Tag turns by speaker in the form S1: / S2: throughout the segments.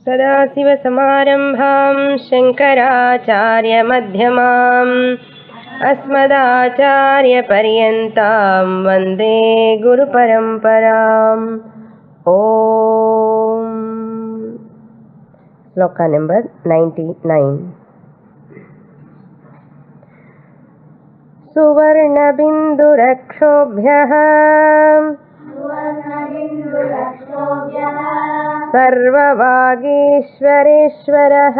S1: सदाशिवसमारम्भां शङ्कराचार्यमध्यमाम् अस्मदाचार्यपर्यन्तां वन्दे गुरुपरम्पराम् ॐ श्लोक number 99 सुवर्णबिन्दुरक्षोभ्यः सर्ववागीश्वरेश्वरः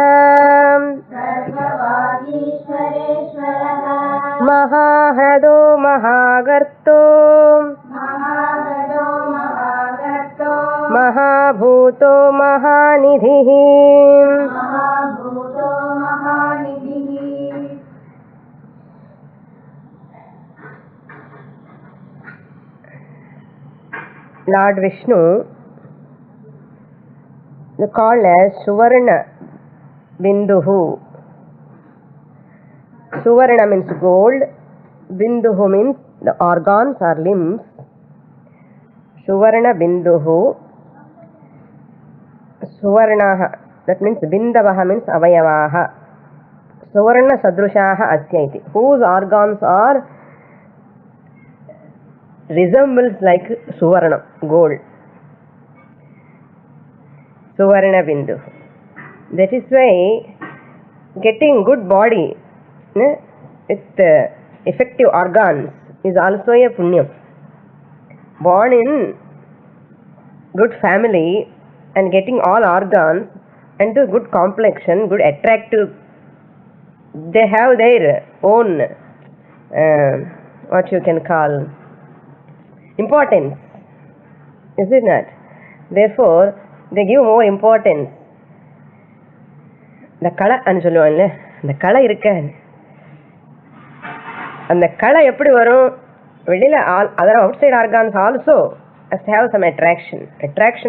S1: महाह्रदो महागर्तो महाभूतो महानिधिः Lord Vishnu called as Suvarna Binduhu. Suvarna means gold, Binduhu means the organs or limbs. Suvarna Binduhu. Suvarnaha, that means Bindavaha means Avayavaha. Suvarna Sadrushaha Asyati, whose organs are resembles like Suvarna, gold. Suvarna Bindu. That is why getting good body with effective organs is also a punyam. Born in good family and getting all organs and good complexion, good attractive, they have their own what you can call importance, is it not? Therefore they give more importance. The kala anu solluvaanga, the kala irukka, and the kala eppadi varum velila other outside organs also has to have some attraction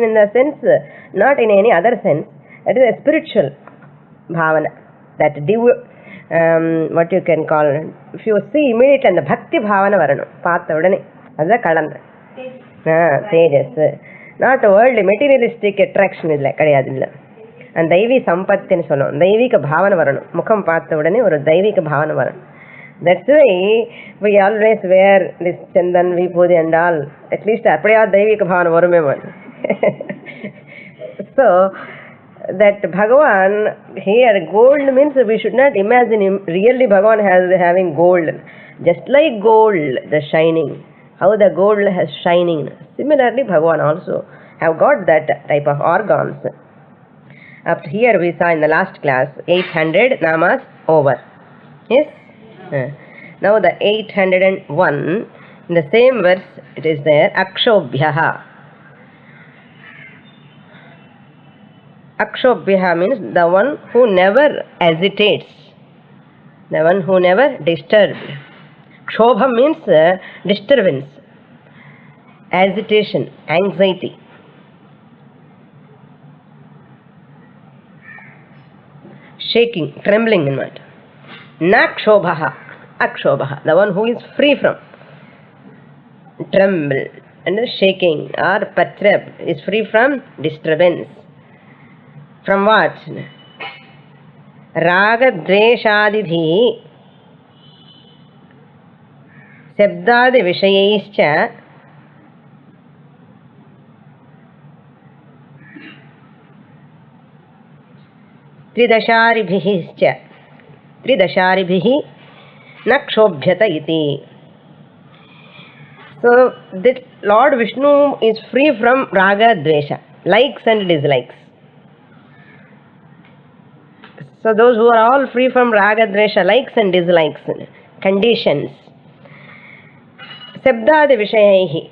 S1: in the sense, not in any other sense. That is a spiritual bhavana, that what you can call, if you see immediately and the bhakti bhavana varanum paatha udane, that's kalan tejas, not worldly materialistic attraction illa kadiyadilla. And daivi sampatti nu solluvom, daivika bhavana varanum, mukham paatha udane oru daivika bhavana varanum. That's why we always wear this chandan, vibhuti and all, at least appadiya daivika bhavana varumemo. So that Bhagavan here, gold means we should not imagine him really Bhagavan having gold, just like gold, the shining, how the gold has shining. Similarly Bhagavan also have got that type of organs. Up to here we saw in the last class 800 namas over. Yes? Now the 801, in the same verse it is there, Akshobhyaha. Akshobhyaha means the one who never hesitates, the one who never disturbs. Kshobha means disturbance, agitation, anxiety. Shaking, trembling in mind. Nakshobhaha, Akshobhaha, the one who is free from tremble and shaking or perturb, is free from disturbance. From what? Raga dveshadibhi sabdadi vishayaischa tridasharibhihi nakshobhyata iti. So that Lord Vishnu is free from raga dvesha, likes and dislikes. So those who are all free from raga dvesha, likes and dislikes, conditions. Sabdadi vishayaihi,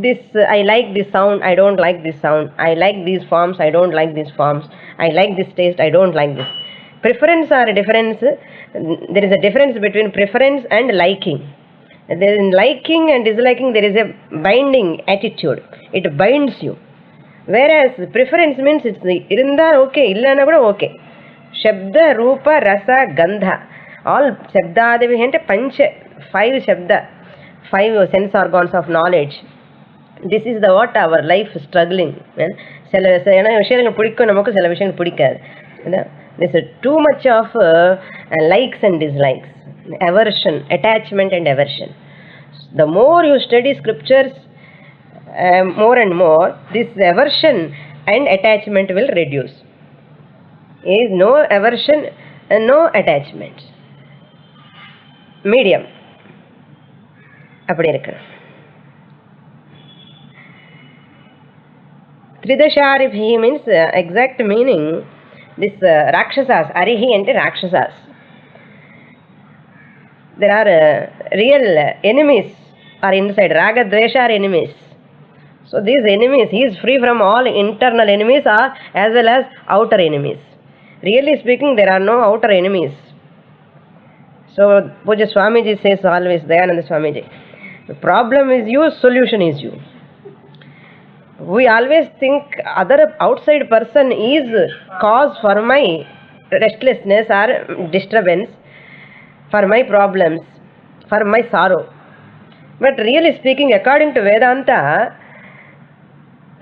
S1: this I like this sound, I don't like this sound, I like these forms, I don't like these forms, I like this taste, I don't like this. Preference or difference, there is a difference between preference and liking. In liking and disliking there is a binding attitude, it binds you. Whereas preference means it's irundha okay, illana kuda okay. Shabda, Rupa, Rasa, Gandha, all Shabdadevi ante pancha, 5 Shabda, 5 sense organs of knowledge. This is the what our life is struggling. சில விஷயங்கள் பிடிக்கும் நமக்கு, சில விஷயங்கள் பிடிக்காது. There's too much of likes and dislikes, aversion, attachment and aversion. The more you study scriptures, more and more, this aversion and attachment will reduce. Is no aversion and no attachment. Medium. அப்படி இருக்கு. Tridasharibhi means exact meaning. This Rakshasas, Arihi and Rakshasas. There are real enemies are inside. Raga, Dvesha are enemies. So these enemies, he is free from all internal enemies as well as outer enemies. Really speaking, there are no outer enemies. So Puja Swamiji says always, Dayananda Swamiji, the problem is you, solution is you. We always think other outside person is cause for my restlessness or disturbance, for my problems, for my sorrow. But really speaking, according to Vedanta,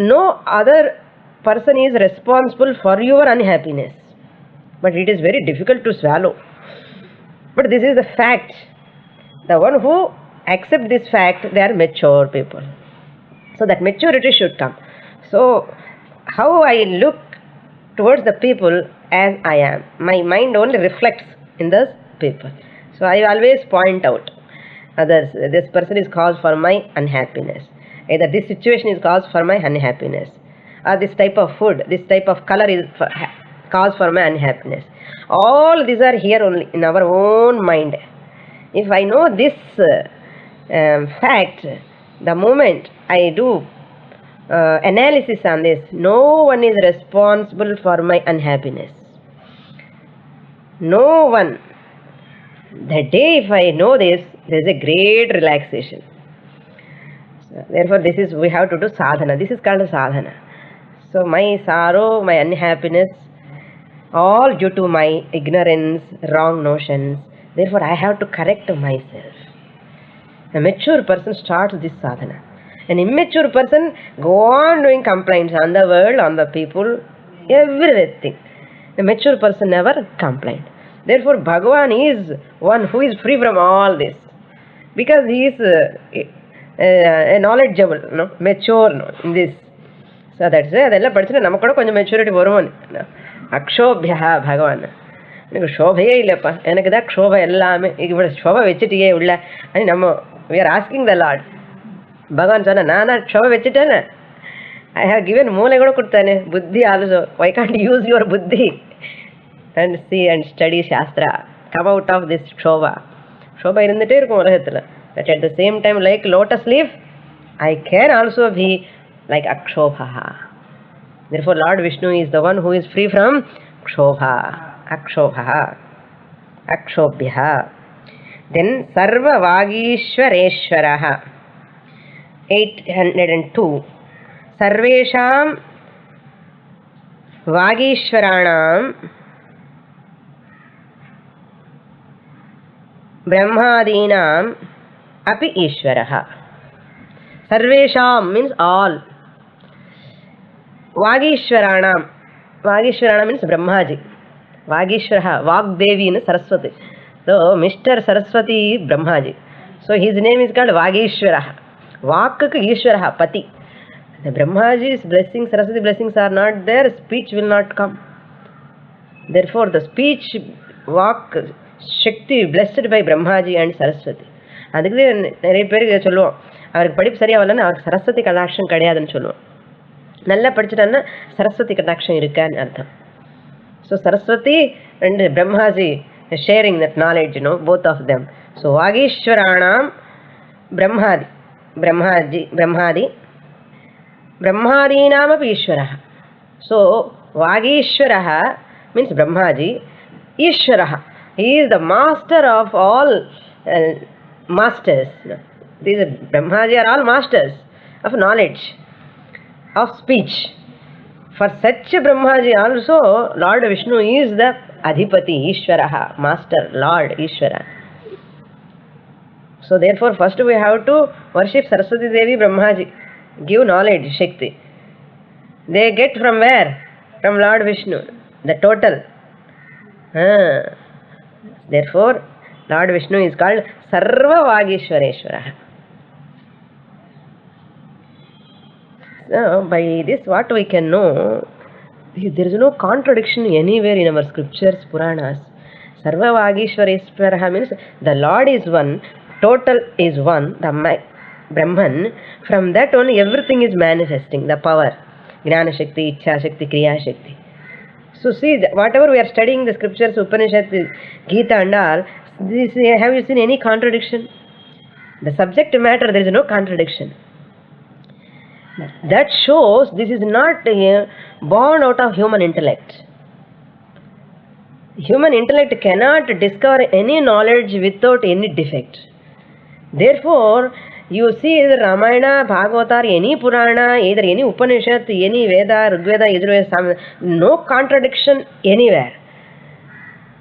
S1: no other person is responsible for your unhappiness. But it is very difficult to swallow. But this is the fact. The one who accept this fact, they are mature people. So that maturity should come. So how I look towards the people as I am, my mind only reflects in those people. So I always point out others, this person is cause for my unhappiness, either this situation is cause for my unhappiness, or this type of food, this type of color is cause for my unhappiness. All these are here only in our own mind. If I know this fact, the moment I do analysis on this, no one is responsible for my unhappiness. No one. The day if I know this, there is a great relaxation. So therefore, this is, we have to do sadhana. This is called sadhana. So my sorrow, my unhappiness, all due to my ignorance, wrong notions. Therefore, I have to correct myself. A mature person starts this sadhana. An immature person go on doing complaints on the world, on the people, everything. The mature person never complained. Therefore, Bhagavan is one who is free from all this, because he is knowledgeable, no, mature, no, in this. So that's why அதெல்லாம் படிச்சுன்னா நம்ம கூட கொஞ்சம் maturity வருவோம். அக்ஷோபியா பகவான், எனக்கு க்ஷோபையே இல்லைப்பா, எனக்கு தான் க்ஷோபை எல்லாமே, இவ்வளோ க்ஷோபை வச்சுட்டியே உள்ள అని நம்ம we are asking the Lord. பகவான் சொன்ன, நான் க்ஷோபை வச்சுட்டேன்னு, I have given மூளை கூட கொடுத்தானே, புத்தி also, why can't you use your buddhi and see and study Shastra, come out of this க்ஷோபா. க்ஷோபா இருந்துகிட்டே இருக்கும் உலகத்தில். But at the same time, like lotus leaf, I can also be like Akshobha. Therefore, Lord Vishnu is the one who is free from Kshobha, Akshobha, Akshobhya. Then Sarva Vagishwareshwaraha, 802. Sarvesham Vagishwaranam Brahmadinam Api Ishwaraha. Sarvesham means all. Vagishwaranam. Vagishwaranam means Brahmaji. Vagishwaraha, Vagdevi is Saraswati. So, Mr. Saraswati Brahmaji. So, his name is called Vagishwaraha. Vakka Ishwaraha, Pati. The Brahmaji's blessings, Saraswati blessings are not there, speech will not come. Therefore, the speech, Vak, Shakti blessed by Brahmaji and Saraswati. அதுக்கு நிறைய பேருக்கு சொல்லுவோம், அவருக்கு படிப்பு சரியாக வரலன்னு அவருக்கு சரஸ்வதி கடாட்சம் கிடையாதுன்னு சொல்லுவோம். நல்லா படிச்சுட்டான்னா சரஸ்வதி கடாட்சம் இருக்கான்னு அர்த்தம். So Saraswati and Brahmaji sharing that knowledge, both of them. So வாகீஸ்வராணாம் பிரம்மாதி, பிரம்மாதி பிரம்மாதீனாமபி ஈஸ்வரः. ஸோ வாகீஸ்வரः means Brahmaji, Ishwarah, he is the master of all masters. These Brahmaji are all masters of knowledge, of speech. For such Brahmaji also, Lord Vishnu is the Adhipati, Ishwaraha, master, Lord, Ishwara. So therefore, first we have to worship Saraswati Devi, Brahmaji, give knowledge, Shakti. They get from where? From Lord Vishnu, the total. Therefore, Lord Vishnu is called Sarva Vagishwareshwara. So, by this what we can know, there is no contradiction anywhere in our scriptures, Puranas. Sarva Vagishwareshwara means the Lord is one, total is one, the Brahman. From that only everything is manifesting, the power. Jnana Shakti, Ichha Shakti, Kriya Shakti. So see, whatever we are studying the scriptures, Upanishad, Gita and all, this, have you seen any contradiction? The subject matter, there is no contradiction. That shows this is not born out of human intellect. Human intellect cannot discover any knowledge without any defect. Therefore, you see either Ramayana, Bhagavata, or any Purana, either any Upanishad, any Veda, Rigveda, Yajurveda, no contradiction anywhere.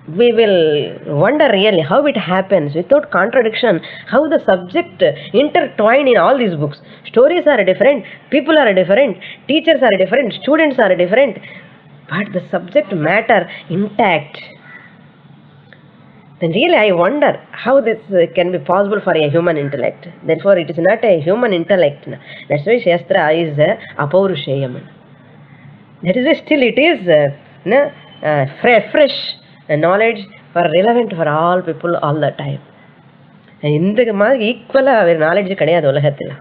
S1: We will wonder really how it happens without contradiction, how the subject intertwined in all these books. Stories are different, people are different, teachers are different, students are different, but the subject matter intact. Then really I wonder how this can be possible for a human intellect. Therefore it is not a human intellect. That's why Shastra is Apaurusheyam. That is why still it is fresh knowledge for relevant for all people all the time. இந்த மாதிரி ஈக்குவலாக வேறு knowledge கிடையாது உலகத்தில்.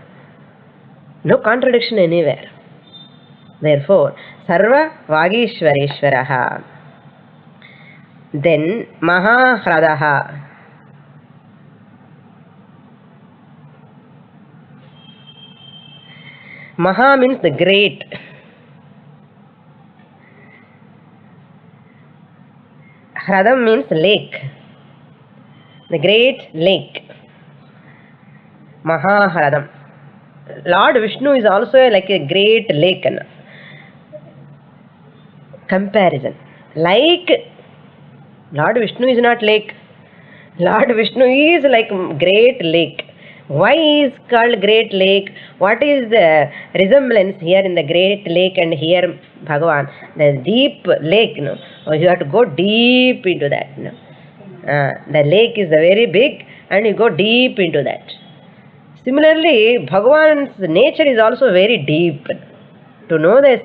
S1: No contradiction anywhere. Therefore, Sarva Vagishwareshwaraha. Then Mahahradaha. Maha means the great. Hradam means lake. The great lake. Mahahradam. Lord Vishnu is also like a great lake. Comparison. Like Lord Vishnu is not lake. Lord Vishnu is like great lake. Why is called great lake? What is the resemblance here in the great lake and here Bhagavan? The deep lake, you have to go deep into that. The lake is very big and you go deep into that. Similarly, Bhagavan's nature is also very deep. To know this,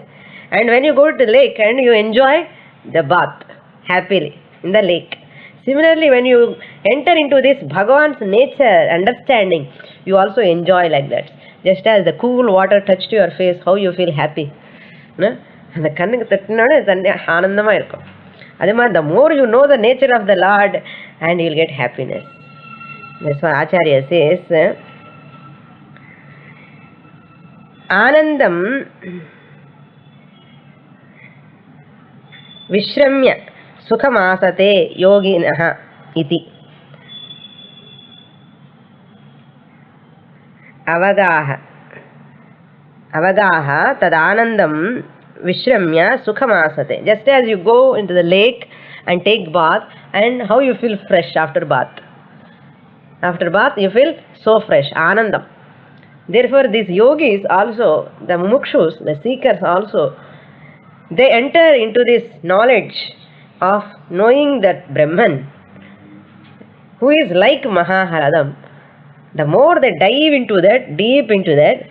S1: and when you go to the lake and you enjoy the bath happily in the lake. Similarly, when you enter into this Bhagavan's nature, understanding, you also enjoy like that. Just as the cool water touched your face, how you feel happy. The more you know the nature of the Lord, and you will get happiness. That's why Acharya says, Anandam Vishramya Sukhamasate Yoginaha iti. Avagaha tadanandam Vishramya Sukhamasate. Just as you go into the lake and take bath, and how you feel fresh after bath. After bath you feel so fresh, Anandam. Therefore these yogis also, the mumukshus, the seekers also, they enter into this knowledge of knowing that Brahman, who is like Mahahradam. The more they dive into that, deep into that,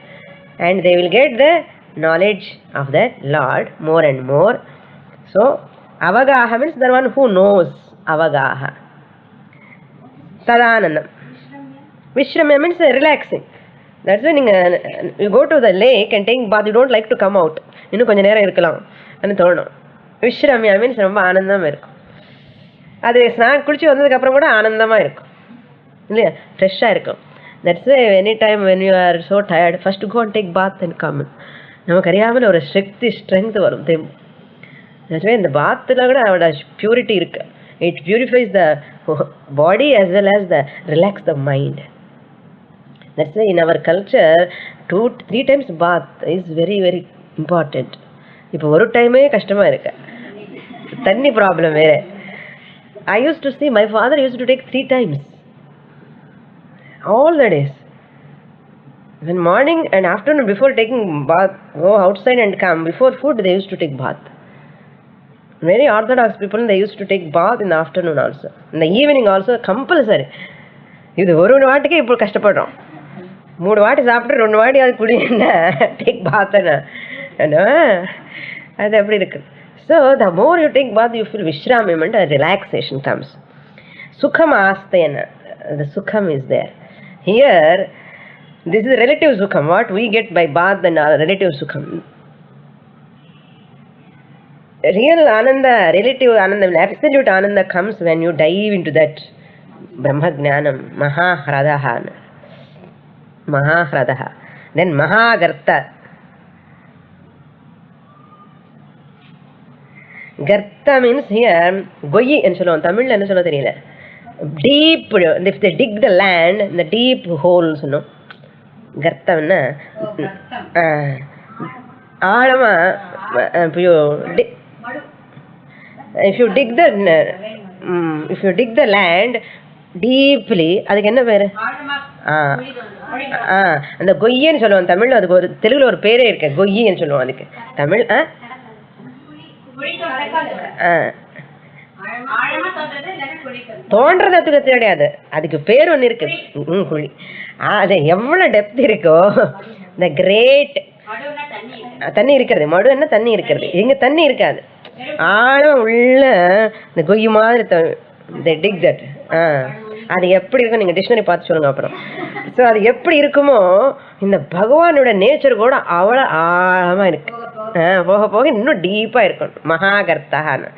S1: and they will get the knowledge of that Lord more and more. So, Avagaha means the one who knows. Avagaha. Tadanandam. Vishramya means relaxing. That's when you go to the lake and take bath, you don't like to come out. இன்னும் கொஞ்சம் நேரம் இருக்கலாம் anu தோணும். விஷ்ரம்யா means ரொம்ப ஆனந்தமாக இருக்கும். அது குளிச்சு வந்ததுக்கப்புறம் கூட ஆனந்தமாக இருக்கும் இல்லையா, ஃப்ரெஷ்ஷாக இருக்கும். That's way any time when you are so tired, first go and take bath and come. நமக்கு அறியாமல் ஒரு ஸ்ட்ரென்த் வரும் தெம்பு. தட்ஸ் வே இந்த பாத்தில் கூட அவரோட பியூரிட்டி இருக்கு. It purifies the body as well as the relax the mind. That's why in our culture 2-3 times bath is very very important. இப்போ ஒரு டைமே கஷ்டமாக இருக்கு, தண்ணி ப்ராப்ளம் வேறு. I used to see my father used to take 3 times all the days. When morning and afternoon, before taking bath, go outside and come. Before food, they used to take bath. Very orthodox people, they used to take bath in the afternoon also. In the evening also, compulsory. இது ஒரு வாட்டிக்கு இப்போ கஷ்டப்படுறோம். 3 வாட்டி சாப்பிட்டு 2 வாட்டி அது குடி என்ன டேக் பாத்னா அது எப்படி இருக்கு. So the more you take bath, you feel vishramament, a relaxation comes. Sukham astena, the sukham is there. Here, this is relative sukham. What we get by bath and relative sukham. Real ananda, relative ananda, absolute ananda comes when you dive into that Brahma Jnanam, Mahahradaha. Mahahradaha. Then Mahagarta. Garta means here, Goyi and Shalom, Tamil and Shalom. Deep, if they dig the land, the deep holes, you know. Garta, Alama, if you dig the land deeply, அதுக்கு என்ன பேரு? அந்த கொய்யன்னு சொல்லுவோம் தமிழ்ல. அதுக்கு ஒரு தெலுங்குல ஒரு பேரே இருக்கு, கொய்யின்னு சொல்லுவோம் அதுக்கு தமிழ். தோன்றதுக்கு கிடையாது, அதுக்கு பேர் ஒண்ணு இருக்கு, குழி. அது எவ்வளவு டெப்த் இருக்கோ, இந்த கிரேட் தண்ணி இருக்கிறது. மடு என்ன தண்ணி இருக்கிறது, இங்க தண்ணி இருக்காது, ஆழம் உள்ள இந்த கொய்யு மாதிரி டிக் தட். அது எப்படி இருக்கும் நீங்க டிக்ஷனரி பார்த்து சொல்லுங்க அப்புறம். ஸோ அது எப்படி இருக்குமோ இந்த பகவானோட நேச்சர் கூட அவ்வளோ ஆழமா இருக்கு. போக போக இன்னும் டீப்பா இருக்கும். மகாகர்த்தான்னு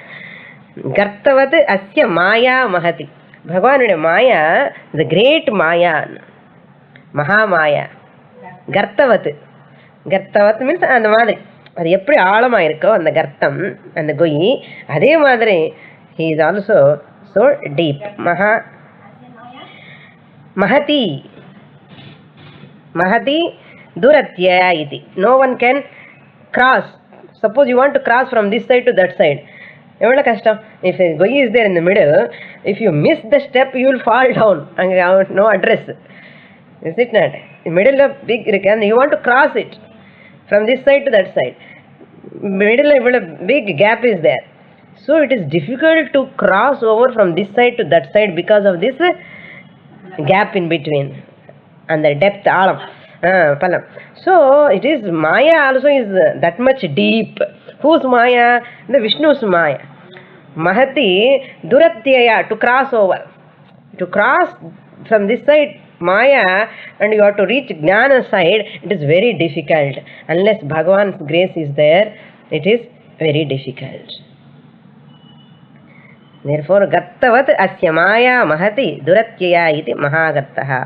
S1: கர்த்தவது அஸ்ய மாயா மகதி. பகவானுடைய மாயா இந்த கிரேட் மாயா, மகாமாயா. கர்த்தவத்து, கர்த்தவத் மீன்ஸ் அந்த மாதிரி அது எப்படி ஆழமா இருக்கோ அந்த கர்த்தம், அந்த கொய், அதே மாதிரி he is also so deep. Mahati, Mahati Duratya iti. No one can cross. Suppose you want to cross from this side to that side. Evada kashtam. If a goy is there in the middle, if you miss the step, you will fall down and no address. Is it not? The middle of big irukku and you want to cross it from this side to that side. Middle of a big gap is there. So it is difficult to cross over from this side to that side because of this gap in between and the depth alam palam. So it is Maya also is that much deep. Whose Maya? The Vishnu's Maya. Mahati Duratyaya, to cross over, to cross from this side Maya and you have to reach Jnana side. It is very difficult. Unless Bhagavan's grace is there, it is very difficult. Therefore, Gartavat asya maya mahati duratyaya iti mahagartaha.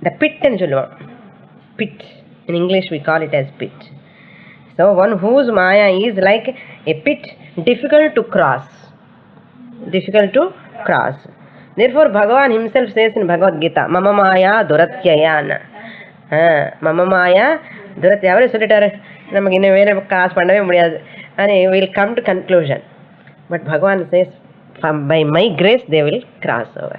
S1: The pit and சொல்லுவோம். Pit. In English we call it as pit. So one whose maya is like a pit, difficult to cross. Difficult to cross. Therefore, Bhagavan himself says in Bhagavad Gita, Mama maya duratyayana. Mama maya Duratya, அவரே சொல்லிட்டாரு, நமக்கு இன்னும் வேற cross பண்ணவே முடியாது. And will come to conclusion. But Bhagavan says, by my grace they will cross over.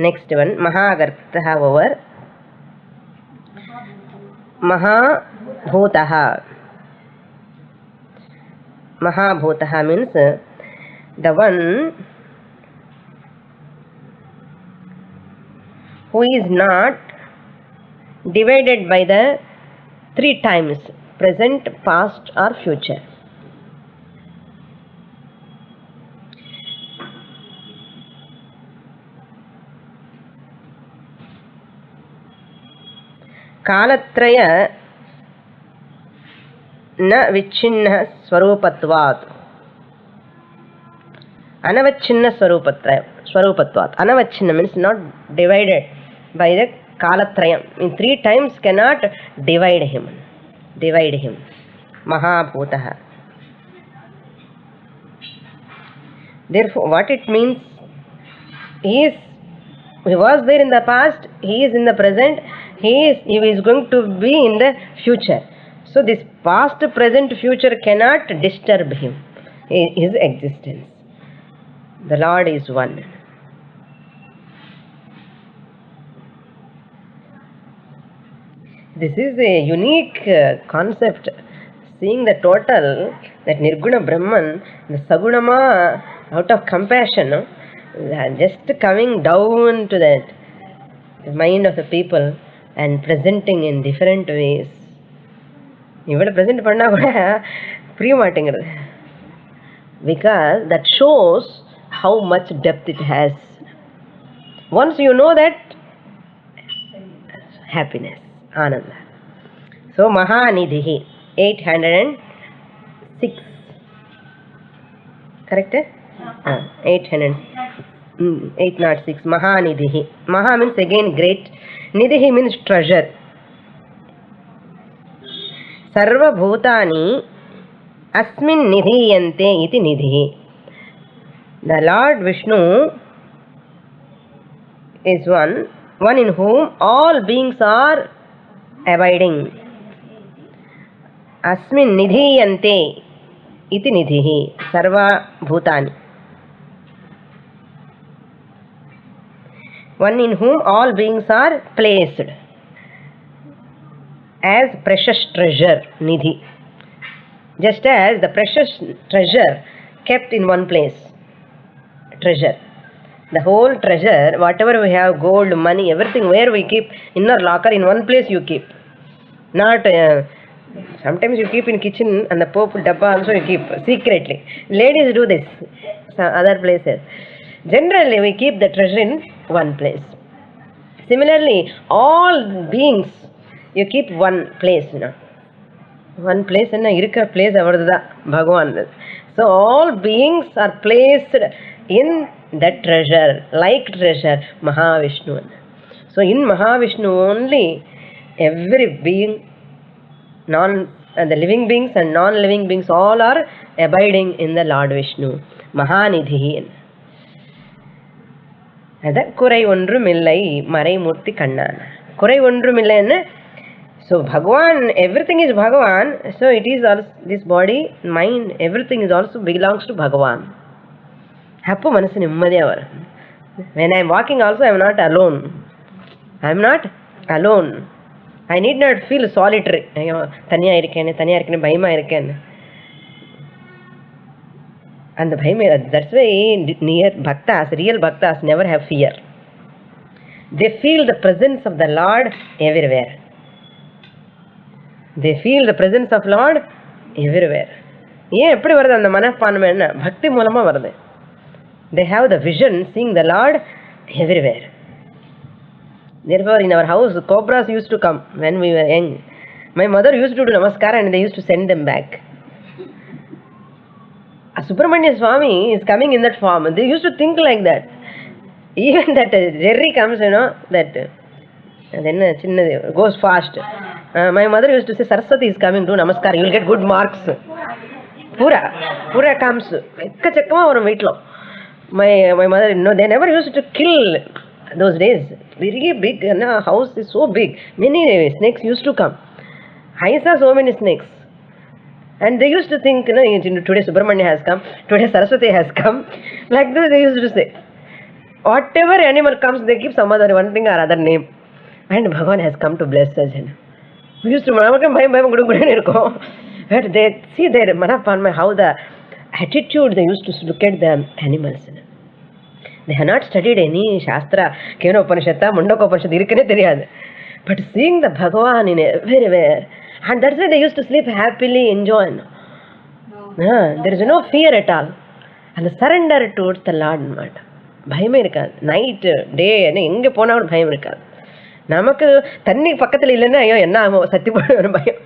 S1: Next one, Mahagartaha over Mahabhutaha. Mahabhutaha means the one who is not divided by the 3 times, present, past or future. Kalatraya na vichinna swarupatvat. Anavachinna swarupatvat. Anavachinna means not divided by the Kalatrayam. In 3 times cannot divide him. Mahabhutaha. Therefore, what it means, he was there in the past, he is in the present, He is going to be in the future. So this past, present, future cannot disturb him, his existence. The Lord is one. This is a unique concept. Seeing the total, that Nirguna Brahman, the Sagunama, out of compassion, just coming down to that mind of the people and presenting in different ways. இவ்வளோ present பண்ணால் கூட புரிய மாட்டேங்கிறது. Because that shows how much depth it has. Once you know that, happiness, Ananda. So Mahanidhi, 806. Correct? 806. Mahanidhi. Maha means again great. Nidhi means treasure. Sarva bhutani asmin nidhiyante iti nidhi. The Lord Vishnu is one in whom all beings are abiding. Asmin nidhiyante iti nidhi. Sarva bhutani. One in whom all beings are placed as precious treasure, nidhi. Just as the precious treasure kept in one place, treasure. The whole treasure, whatever we have, gold, money, everything, where we keep in our locker, in one place you keep. Not sometimes you keep in kitchen and the Pope dabba also you keep secretly. Ladies do this, some other places. Generally we keep the treasure in one place. Similarly, all beings you keep one place, one place and irukka place avardha Bhagavan. So all beings are placed in that treasure, like treasure, Mahavishnu. So in Mahavishnu only every being, the living beings and non-living beings, all are abiding in the Lord Vishnu. Mahanidhi. அதான் குறை ஒன்றும் இல்லை மறைமூர்த்தி கண்ணான். குறை ஒன்றும் இல்லைன்னு. So Bhagavan, everything is Bhagavan. So it is also this body, mind, everything is also belongs to Bhagavan. அப்போ மனசு நிம்மதியாக வரும். When I am walking also I am not alone. I am not alone. I need not feel solitary. ஐயோ தனியாக இருக்கேன்னு பயமாக இருக்கேன்னு. And the bhayam, that's why near bhaktas, real bhaktas never have fear. They feel the presence of the Lord everywhere. They feel the presence of Lord everywhere. ஏன் எப்படி வருது அந்த மனப்பான்மை? என்ன பக்தி மூலமா வருது. They have the vision seeing the Lord everywhere. Therefore in our house cobras used to come when we were young. My mother used to do namaskara and they used to send them back. Subramanya Swami is coming in that form. They used to think like that. Even that Jerry comes, that then goes fast. My mother used to say, Saraswati is coming, do namaskar, you will get good marks. Pura comes. My mother, they never used to kill those days. Very big, house is so big. Many snakes used to come. I saw so many snakes. And they used to think, today Subramanya has come, today Saraswati has come. Like this they used to say. Whatever animal comes, they give some other one thing or other name. And Bhagavan has come to bless us. We used to, but they see their Manapanma, how the attitude they used to look at the animals. They have not studied any Shastra, Kena Upanishad, Mundaka Upanishad, but seeing the Bhagavan in everywhere. And that's why they used to sleep happily, enjoy. There is no fear at all. And surrender towards the Lord. பயமே இருக்காது. Night டே என்ன எங்கே போனால் கூட பயம் இருக்காது. நமக்கு தண்ணி பக்கத்தில் இல்லைன்னா ஐயோ என்ன ஆகும் சத்தியப்பட ஒரு பயம்.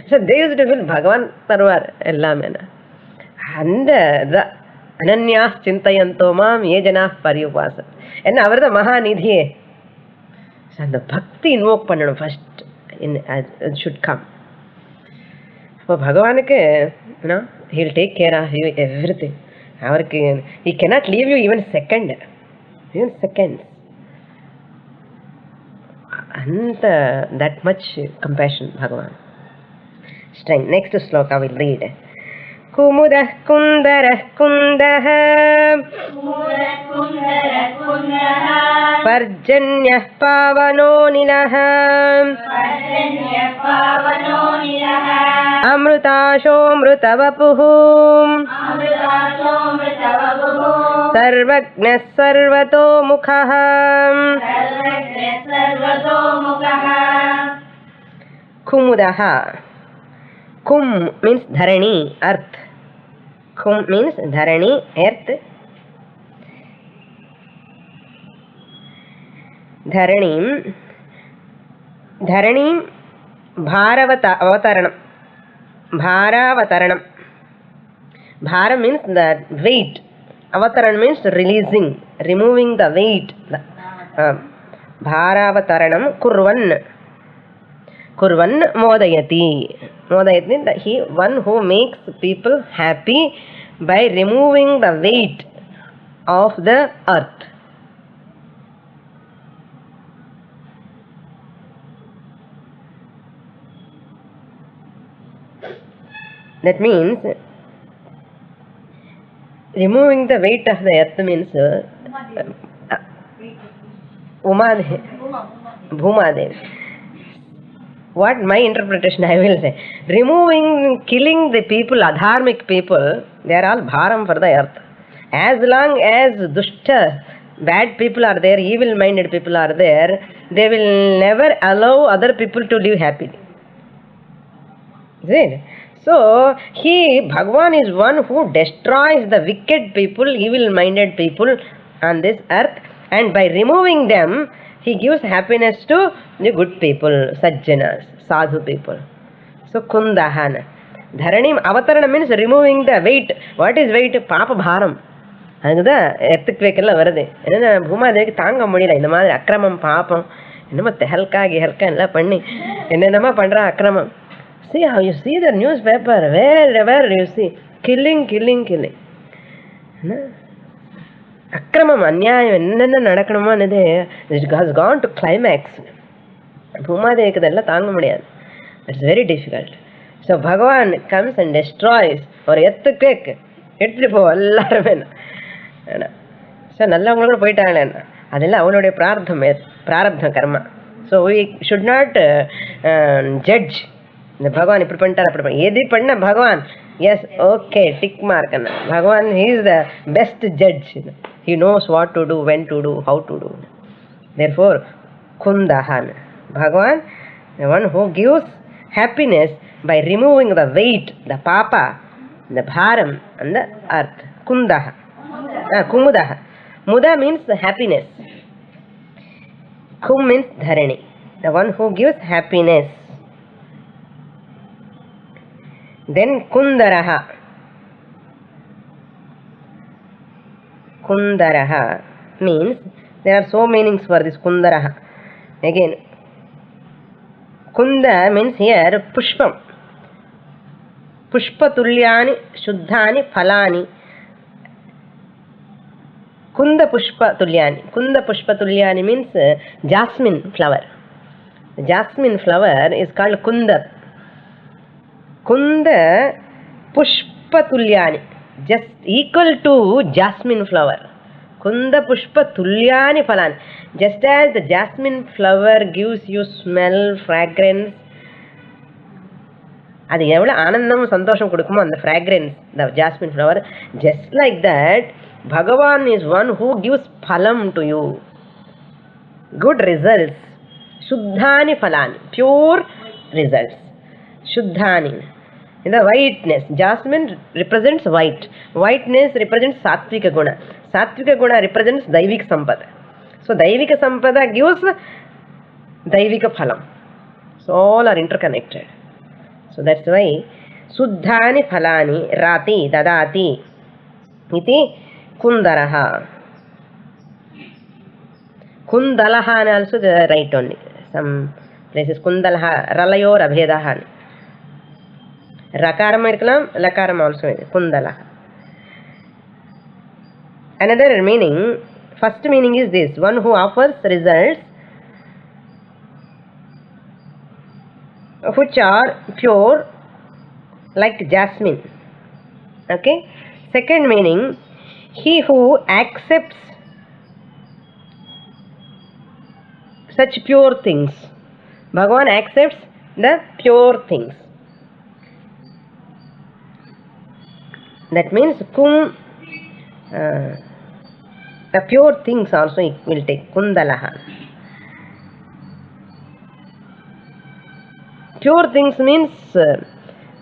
S1: So they used to feel பகவான் தருவார் எல்லாமே. அந்த இதான் அனன்யா சிந்தையந்தோமாம் ஏ ஜனா பரியுபாச என்ன அவர் தான் மகாநிதியே. அந்த பக்தி இன்வோக் பண்ணணும் ஃபர்ஸ்ட். It should come. இப்போ பகவானுக்கு he will take care of you everything. அவருக்கு he cannot leave you even seconds. anta that much compassion Bhagavan. Strength. Next sloka we'll read. Kumudah kundarah kundah Parjanyah pavano nilah Amrutasho mrutavapuh Sarvagna sarvato mukhah. Kumudaha. Kum means dharani, earth. Kum means dharani, earth. Dharanim bharavataranam. Bharavataranam. Bhara means the weight. Avataran means releasing, removing the weight. Bharavataranam kurvan modayati. Modayati means he one who makes people happy by removing the weight of the earth. That means removing the weight of the earth means Bhumadev. What my interpretation I will say. Killing the people, adharmic people, they are all bharam for the earth. As long as dushta, bad people are there, evil minded people are there, they will never allow other people to live happily. Is it? So, Bhagavan is one who destroys the wicked people, evil-minded people on this earth, and by removing them, he gives happiness to the good people, sajjanas, sadhu people. So, kundahana. Dharanim avatarana means removing the weight. What is weight? Papa bharam. அதுதான் எர்த்துக்குவேக்கெல்லாம் வருது. ஏன்னா பூமாதேவிக்கு தாங்க முடியல இந்த மாதிரி அக்கிரமம் பாப்பம். என்னமோ தெஹல்கா கிஹல்கா எல்லாம் பண்ணி என்னென்னமா பண்றான் அக்கிரமம். See how you see the newspaper, wherever you see, killing. Akramam, anyayam, என்னென்ன நடக்கணுமோ அது it has gone to climax. பூமாதேவிக்கு இதெல்லாம் தாங்க முடியாது. It's very difficult. So Bhagavan comes and destroys ஒரு earthquake எடுத்துட்டு போ எல்லாருமே. ஸோ நல்லவங்களோட போயிட்டாங்களே அதெல்லாம் அவனுடைய பிராரப்த கர்மா. So we should not judge. இந்த பகவான் இப்படி பண்ணிட்டார் அப்படி பண்ண எது பண்ண Bhagavan yes okay tick mark அண்ணா Bhagavan he is the best judge. He knows what to do, when to do, how to do. Therefore குந்தஹான் Bhagavan the one who gives happiness by removing the weight, the papa, the bharam on the earth. Kundaha. Kumudaha. Muda means happiness. Kum means dharani. The one who gives happiness. Then Kundaraha. Kundaraha means there are so meanings for this Kundaraha. Again, Kunda means here Pushpam. Pushpa tulyani shuddhani phalani. Kunda Pushpa tulyani. Kunda Pushpa tulyani means jasmine flower. The jasmine flower is called Kunda. Kunda Pushpa tulyani, just equal to jasmine flower. Kunda Pushpa tulyani phalani. Just as the jasmine flower gives you smell, fragrance, அது எவ்வளவு ஆனந்தம் சந்தோஷம் கொடுக்குமோ அந்த fragrance, the jasmine flower, just like that Bhagavan is one who gives phalam to you, good results. Shuddhani phalani, pure results. Shuddhani, in the whiteness. Jasmine represents white. Whiteness represents satvika guna. Satvika guna represents daivika sampada. So daivika sampada gives daivika phalam. So all are interconnected. So that's why Suddhani phalani rati dadati iti kundaraha. Kundalaha also the right only. Some places kundalaha ralayor abhedaha. Rakaram irkalam, lakaram also is kundala. Another meaning, first meaning is this: one who offers results which are pure like jasmine. Okay. Second meaning, he who accepts such pure things. Bhagavan accepts the pure things. That means the pure things also it will take. Kundalaha. Pure things means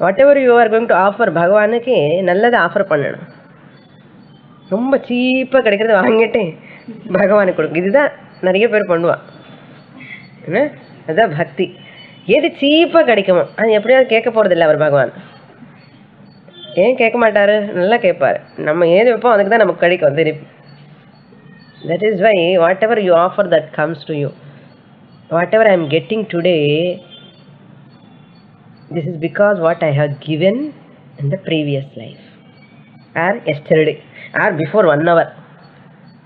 S1: whatever you are going to offer பகவானுக்கு நல்லதை offer பண்ணணும். ரொம்ப சீப்பாக கிடைக்கிறத வாங்கிட்டு பகவானுக்கு கொடுக்கும். இதுதான் நிறைய பேர் பண்ணுவான். அதுதான் பக்தி. எது சீப்பாக கிடைக்குமோ அது எப்படியாவது கேட்க போகிறதில்ல அவர் பகவான். ஏன் கேட்க மாட்டார்? நல்லா கேட்பார். நம்ம ஏது வைப்போம் அதுக்கு தான் நமக்கு கிடைக்கும் திருப்பி. That is why whatever you offer that comes to you. Whatever I am getting today, this is because what I have given in the previous life or yesterday or before 1 hour.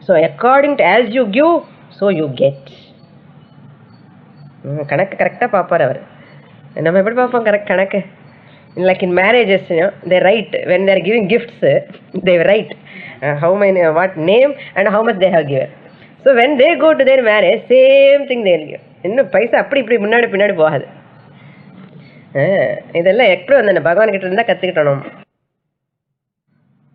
S1: So according to as you give, so you get. கணக்கு கரெக்டாக பார்ப்பார் அவர். நம்ம எப்படி பார்ப்போம் கணக்கு? Like in marriages, they write when they are giving gifts, they write how many, what name and how much they have given. So when they go to their marriage, same thing they will give. இன்னும் பைசா அப்படி இப்படி முன்னாடி பின்னாடி போகாது. இதெல்லாம் எப்படி வந்து பகவான்கிட்ட இருந்தால் கற்றுக்கிட்டணும்.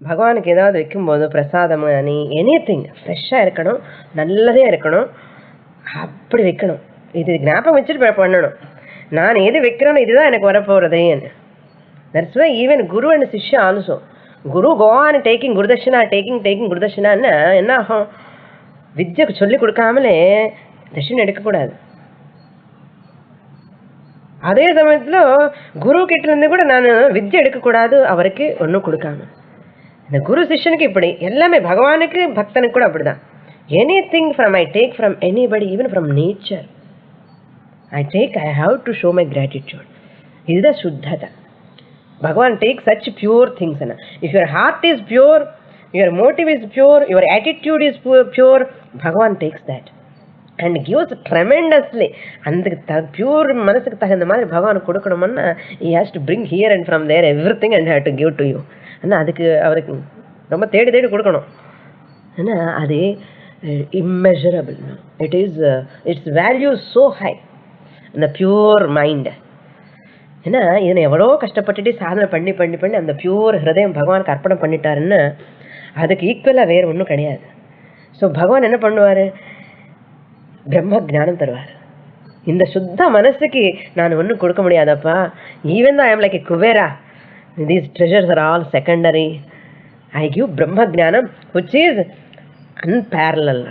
S1: பகவானுக்கு ஏதாவது வைக்கும்போது பிரசாதம் நீ எனிதிங் ஃப்ரெஷ்ஷாக இருக்கணும், நல்லதே இருக்கணும், அப்படி வைக்கணும். இது ஞாபகம் வச்சுட்டு பண்ணணும். நான் எது வைக்கிறேன்னு இதுதான் எனக்கு வரப்போகிறதேன்னு. That's why even guru and shishya also. Guru கோவான் டேக்கிங் குருதட்சணா டேக்கிங் குருதட்சணான்னு என்ன ஆகும்? வித்யை சொல்லி கொடுக்காமலே தட்சிணை எடுக்கக்கூடாது. அதே சமயத்தில் குரு கிட்ட இருந்து கூட நான் வித்யை எடுக்கக்கூடாது அவருக்கு ஒன்றும் கொடுக்காம. இந்த குரு சிஷ்யனுக்கு இப்படி எல்லாமே பகவானுக்கு பக்தனுக்கு கூட அப்படிதான். Anything from I take from anybody, even from nature I have to show my gratitude. இதுதான் சுத்தத்தை. Bhagavan take such pure things. If your heart is pure, your motive is pure, your attitude is pure, Bhagavan takes that and gives tremendously. அந்த pure மனசுக்கு தகுந்த மாதிரி பகவான் கொடுக்கணும்னா he has to bring here and from there everything and have to give to you. ஆனால் அதுக்கு அவருக்கு ரொம்ப தேடி தேடி கொடுக்கணும். ஏன்னா அது immeasurable. Its value is so high. அந்த பியூர் மைண்ட். ஏன்னா இதனை எவ்வளோ கஷ்டப்பட்டுட்டு சாதனை பண்ணி பண்ணி பண்ணி அந்த பியூர் ஹிருதயம் பகவானுக்கு அர்ப்பணம் பண்ணிட்டாருன்னு அதுக்கு ஈக்குவலாக வேறு ஒன்றும் கிடையாது. ஸோ பகவான் என்ன பண்ணுவார்? பிரம்ம ஜானம் தருவார். இந்த சுத்த மனசுக்கு நான் ஒன்றும் கொடுக்க முடியாதப்பா. Even I am like a Kubera, these treasures are all secondary. I give பிரம்ம ஜானம் விச் இஸ் அன்பேரலல்.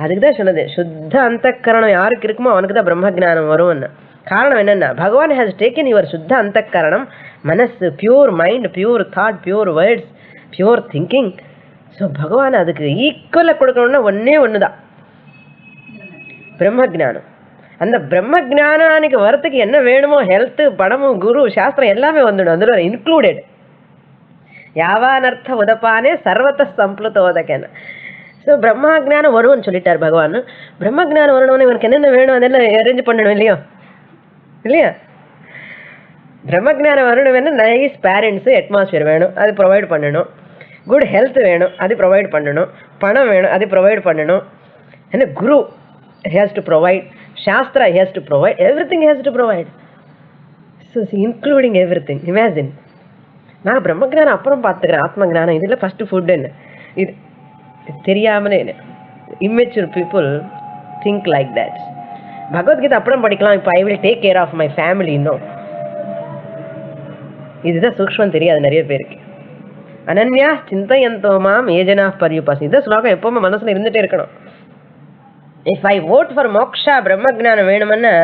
S1: அதுக்கு தான் சொன்னது சுத்த அந்தக்கரணம் யாருக்கு இருக்குமோ அவனுக்கு தான் பிரம்ம ஜானம் வரும்னு. காரணம் என்னென்னா பகவான் ஹேஸ் டேக்கன் யுவர் சுத்த அந்தக்கரணம், மனசு, pure mind, pure thought, pure words, pure thinking. So பகவான் அதுக்கு ஈக்குவலாக கொடுக்கணும்னா ஒன்று தான் பிரம்ம ஜானம். அந்த பிரம்ம ஜானாనికి வரத்துக்கு என்ன வேணுமோ ஹெல்த்து, பணமும், குரு, சாஸ்திரம் எல்லாமே வந்துடும். அதில் இன்க்ளூடெட். யாவானர்த்த உதப்பானே சர்வத்த சம்ப்ளுதோதக்கேன. ஸோ பிரம்ம ஜானம் வரும்னு சொல்லிட்டார் பகவான். பிரம்ம ஜானம் வரணும்னு இவனுக்கு என்னென்ன வேணும் அதெல்லாம் அரேஞ்ச் பண்ணணும் இல்லையா? பிரம்ம ஜானம் வரணும் வேணும், நைஸ் பேரண்ட்ஸு, அட்மாஸ்பியர் வேணும், அது ப்ரொவைட் பண்ணணும். குட் ஹெல்த் வேணும், அது ப்ரொவைட் பண்ணணும். பணம் வேணும், அது ப்ரொவைட் பண்ணணும். ஏன்னா guru has to provide, shastra has to provide, everything has to provide. So including everything. Imagine, நான் பிரம்ம ஜானம் அப்புறம் பார்த்துக்கிறேன், ஆத்ம ஜானம் இதில் ஃபஸ்ட்டு ஃபுட்டுன்னு. இது தெரியாமலே immature people think like that. Bhagavad Gita அப்புறம் படிக்கலாம், இப்போ I will take care of my family. இன்னும் இதுதான் சூக்ஷ்மம் தெரியாது நிறைய பேருக்கு. அனன்யா சிந்தையந்தோ மாம் ஏஜனா பரியுபாசி. இந்த ஸ்லோகம் எப்பவுமே மனசுல இருந்துட்டே இருக்கணும். If I vote for moksha, பிரம்ம ஜானம் வேணும்னா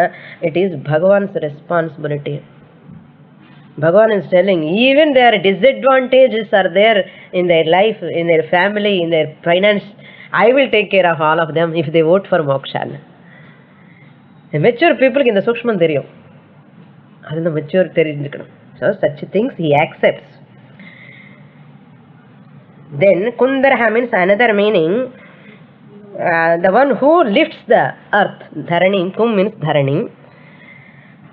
S1: it is Bhagavan's responsibility. Bhagavan is telling, even their disadvantages are there in their life, in their family, in their finance, I will take care of all of them if they vote for moksha. The mature people in the sukshman theriyum. Adu the mature therinjukkanum. So such things he accepts. Then Kundaraha means another meaning, the one who lifts the earth, Dharani, Kum means Dharani,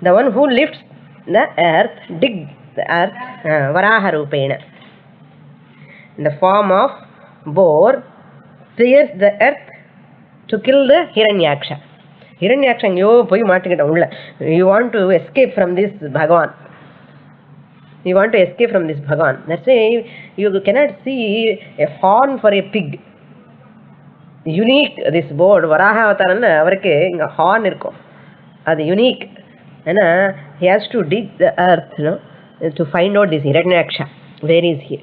S1: the one who lifts the earth, dig the earth, Varaha Rupena, in the form of boar, tears the earth to kill the Hiranyaksha. Hiranyaksha, you want to escape from this Bhagavan. You want to escape from this Bhagavan. That's why you cannot see a horn for a pig. Unique, this board, Varaha Avatarana, avarke inga horn irko. Adu unique. And he has to dig the earth, to find out this Hiranyaksha. Where is he?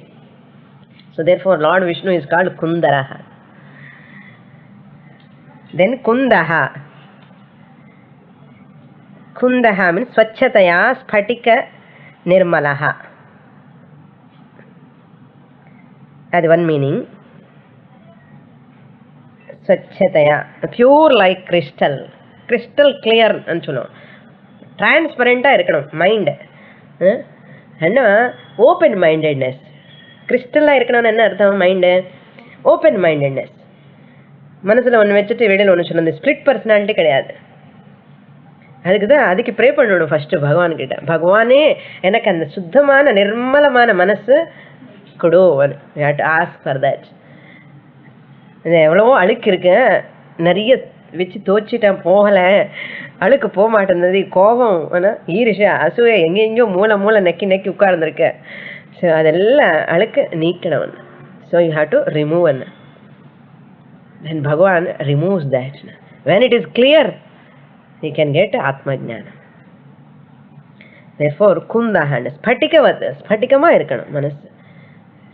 S1: So therefore Lord Vishnu is called Kundaraha. Then Kundaha. Kundaha means Swachhataya Sphatika Nirmalaha. That's one meaning. Swachhataya, pure like crystal. Crystal clear anchuno. Transparent irukkanum mind. And open mindedness. Crystal irukkanum enna artham mind? Open mindedness. மனசுல ஒன்று வச்சுட்டு வெளியில் ஒன்று சொல்லணும். இந்த split personality கிடையாது. அதுக்கு pray பண்ணணும் ஃபர்ஸ்ட் பகவான் கிட்ட. பகவானே எனக்கு அந்த சுத்தமான நிர்மலமான மனசு கொடு. Ask for that. இது எவ்வளவோ அழுக்கு இருக்கு, நிறைய வச்சு தோச்சிட்டேன், போகலை, அழுக்கு போக மாட்டேங்குது, கோபம், ஈரிஷா, அசூயை எங்கெங்கயோ மூளை நக்கி நக்கி உட்கார்ந்துருக்கு. ஸோ அதெல்லாம் அழுக்கு நீக்கணும். So you have to remove and then Bhagavan removes that. When it is clear, he can get Atma Jnana. Therefore Kundaha, Sphatikavat, Sphatikama irukkanum manasu.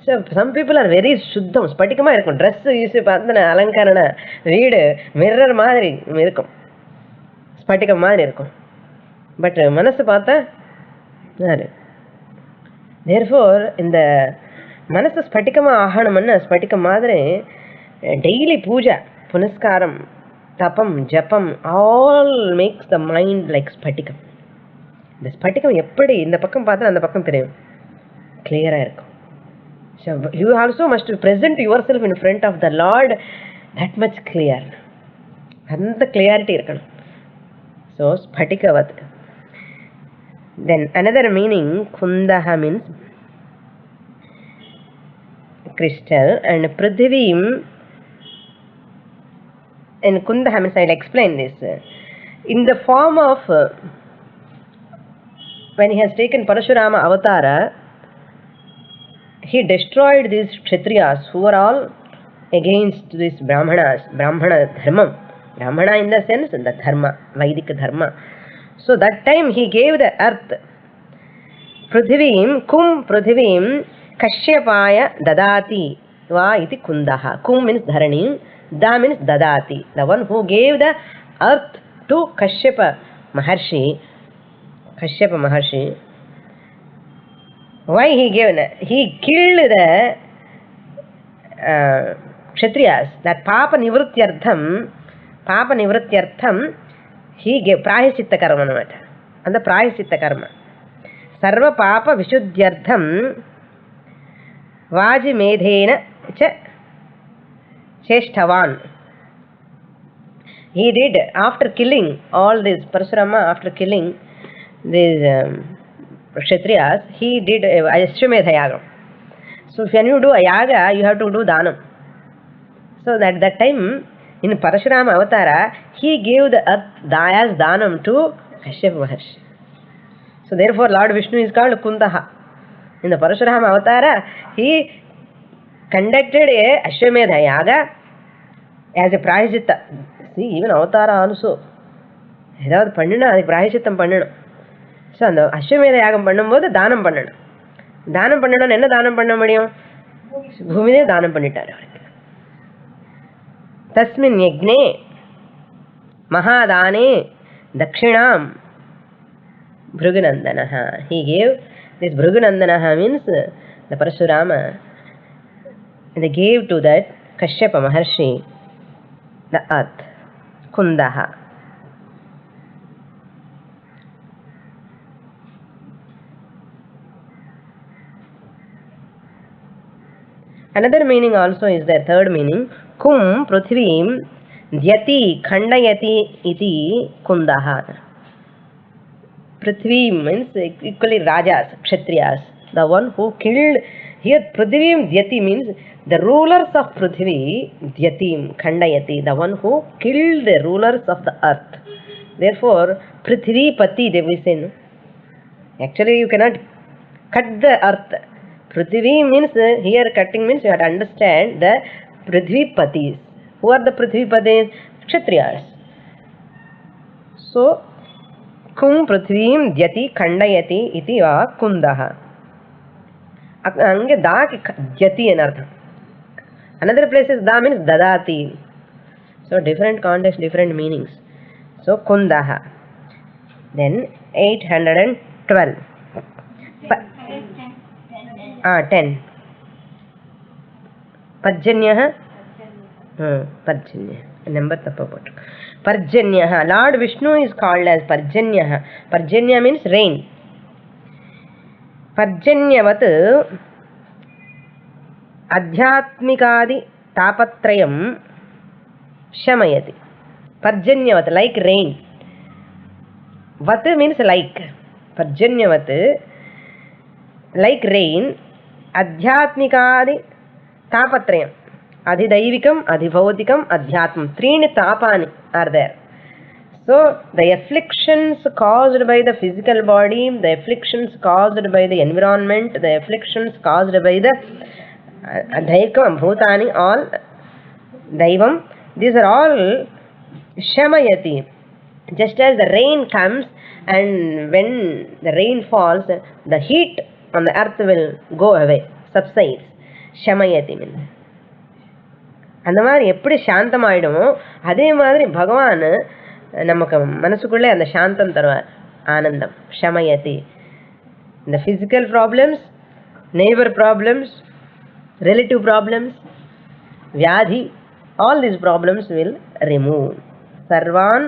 S1: So some people are very shuddham, Sphatikama irukkum. Dress use pathana alankarana veedu mirror maadhiri irukum, Sphatikam maadhiri irukum. But manasu paatha naru. Therefore in the manasu Sphatikama ahanamana, Sphatikam maadhiri daily puja, punaskaram, tapam, japam, all makes the mind like Spatikam. The Spatikam eppadi இந்த பக்கம் பார்த்தா அந்த பக்கம் தெரியும், clear-ஆ இருக்கும். So you also must present yourself in front of the Lord that much clear. அந்த clarity இருக்கணும். So Spatikavat. Then another meaning, Kundaha means crystal, and Prithivim. And Kundaha means, I'll explain this. In the form of, when he has taken Parashurama Avatara, he destroyed these Kshatriyas who were all against this Brahmana Dharma. Brahmana in the sense, the Dharma, Vedic Dharma. So that time he gave the earth. Prithivim, Kum Prithivim, Kashyapaya Dadati Va iti Kundaha. Kum means Dharani. Da means Dadati, the one who gave the earth to Kashyapa Maharshi. Why he gave? He killed the Kshatriyas. That Papa Nivrityartham, he gave Prayasitta Karma. And the Prayasitta Karma. Sarva Papa Vishuddhyartham Vaji Medhena Cha Cheshtavan. He did, after killing all these Parashurama, after killing these Kshatriyas, he did Ashwamedha Yaga. So when you do a yaga, you have to do Dhanam. So that time, in Parashurama Avatara, he gave the earth as Dhanam to Kashyapa Maharshi. So therefore Lord Vishnu is called Kundaha. In the Parashurama Avatara, he conducted a Ashwamedha Yaga as a Prayashitta. See, even Avatara also, ஏதாவது பண்ணணும், அதுக்கு பிராயசித்தம் பண்ணணும். So அந்த அஸ்வமேத யாகம் பண்ணும்போது தானம் பண்ணணும். தானம் பண்ணணும்னு என்ன தானம் பண்ண முடியும்? பூமியே தானம் பண்ணிட்டார் அவருக்கு. தஸ்மின் யக்ஞே மகாதானே தட்சிணாம் Bhrigunandanaha. He gave this Bhrigunandanaha means the Parashurama. They gave to that Kashyapa Maharshi the earth, Kundaha. Another meaning also is there, third meaning, Kum Prithvim Dhyati khandayati iti kundaha. Prithvi means equally rajas, kshatriyas, the one who killed. Here Prithvim Dhyati means the rulers of Prithvi, Dhyatim khandayati, the one who killed the rulers of the earth. Therefore Prithvi Pati they will say, no? Actually you cannot cut the earth. Prithvi means, here cutting means you have to understand the Prithvi Patis. Who are the Prithvi Patis? Kshatriyas. So kum prithvim dhyati khandayati iti va kundaha. Ange da ki dhyati anartha. Another place is da means dadati. So different context, different meanings. So kundaha. Then 812. 10. Parjanyah. Parjanyah. Number tapapot. Parjanyah. Lord Vishnu is called as Parjanyah. Parjanya means rain. Parjanyavat adhyatmikadi tapatrayam shamayati. Parjanyavat, like rain. Vat means like. Parjanyavat, like rain. Adhyatmikadi tapatrayam. Adhidaivikam, adhibhautikam, adhyatmam. Three tapani are there. So the afflictions caused by the physical body, the afflictions caused by the environment, the afflictions caused by the dhaikam, bhutani, all daivam, these are all shamayati. Just as the rain comes and when the rain falls, the heat on the earth will go away, subsides. Shamayati means. அந்த மாதிரி எப்படி சாந்தமாயிடுமோ அதே மாதிரி பகவான் நமக்கு மனசுக்குள்ளே அந்த சாந்தம் தருவார், ஆனந்தம். ஷமயதி. இந்த physical problems, neighbor problems, relative problems, vyadhi, all these problems will remove. Sarvan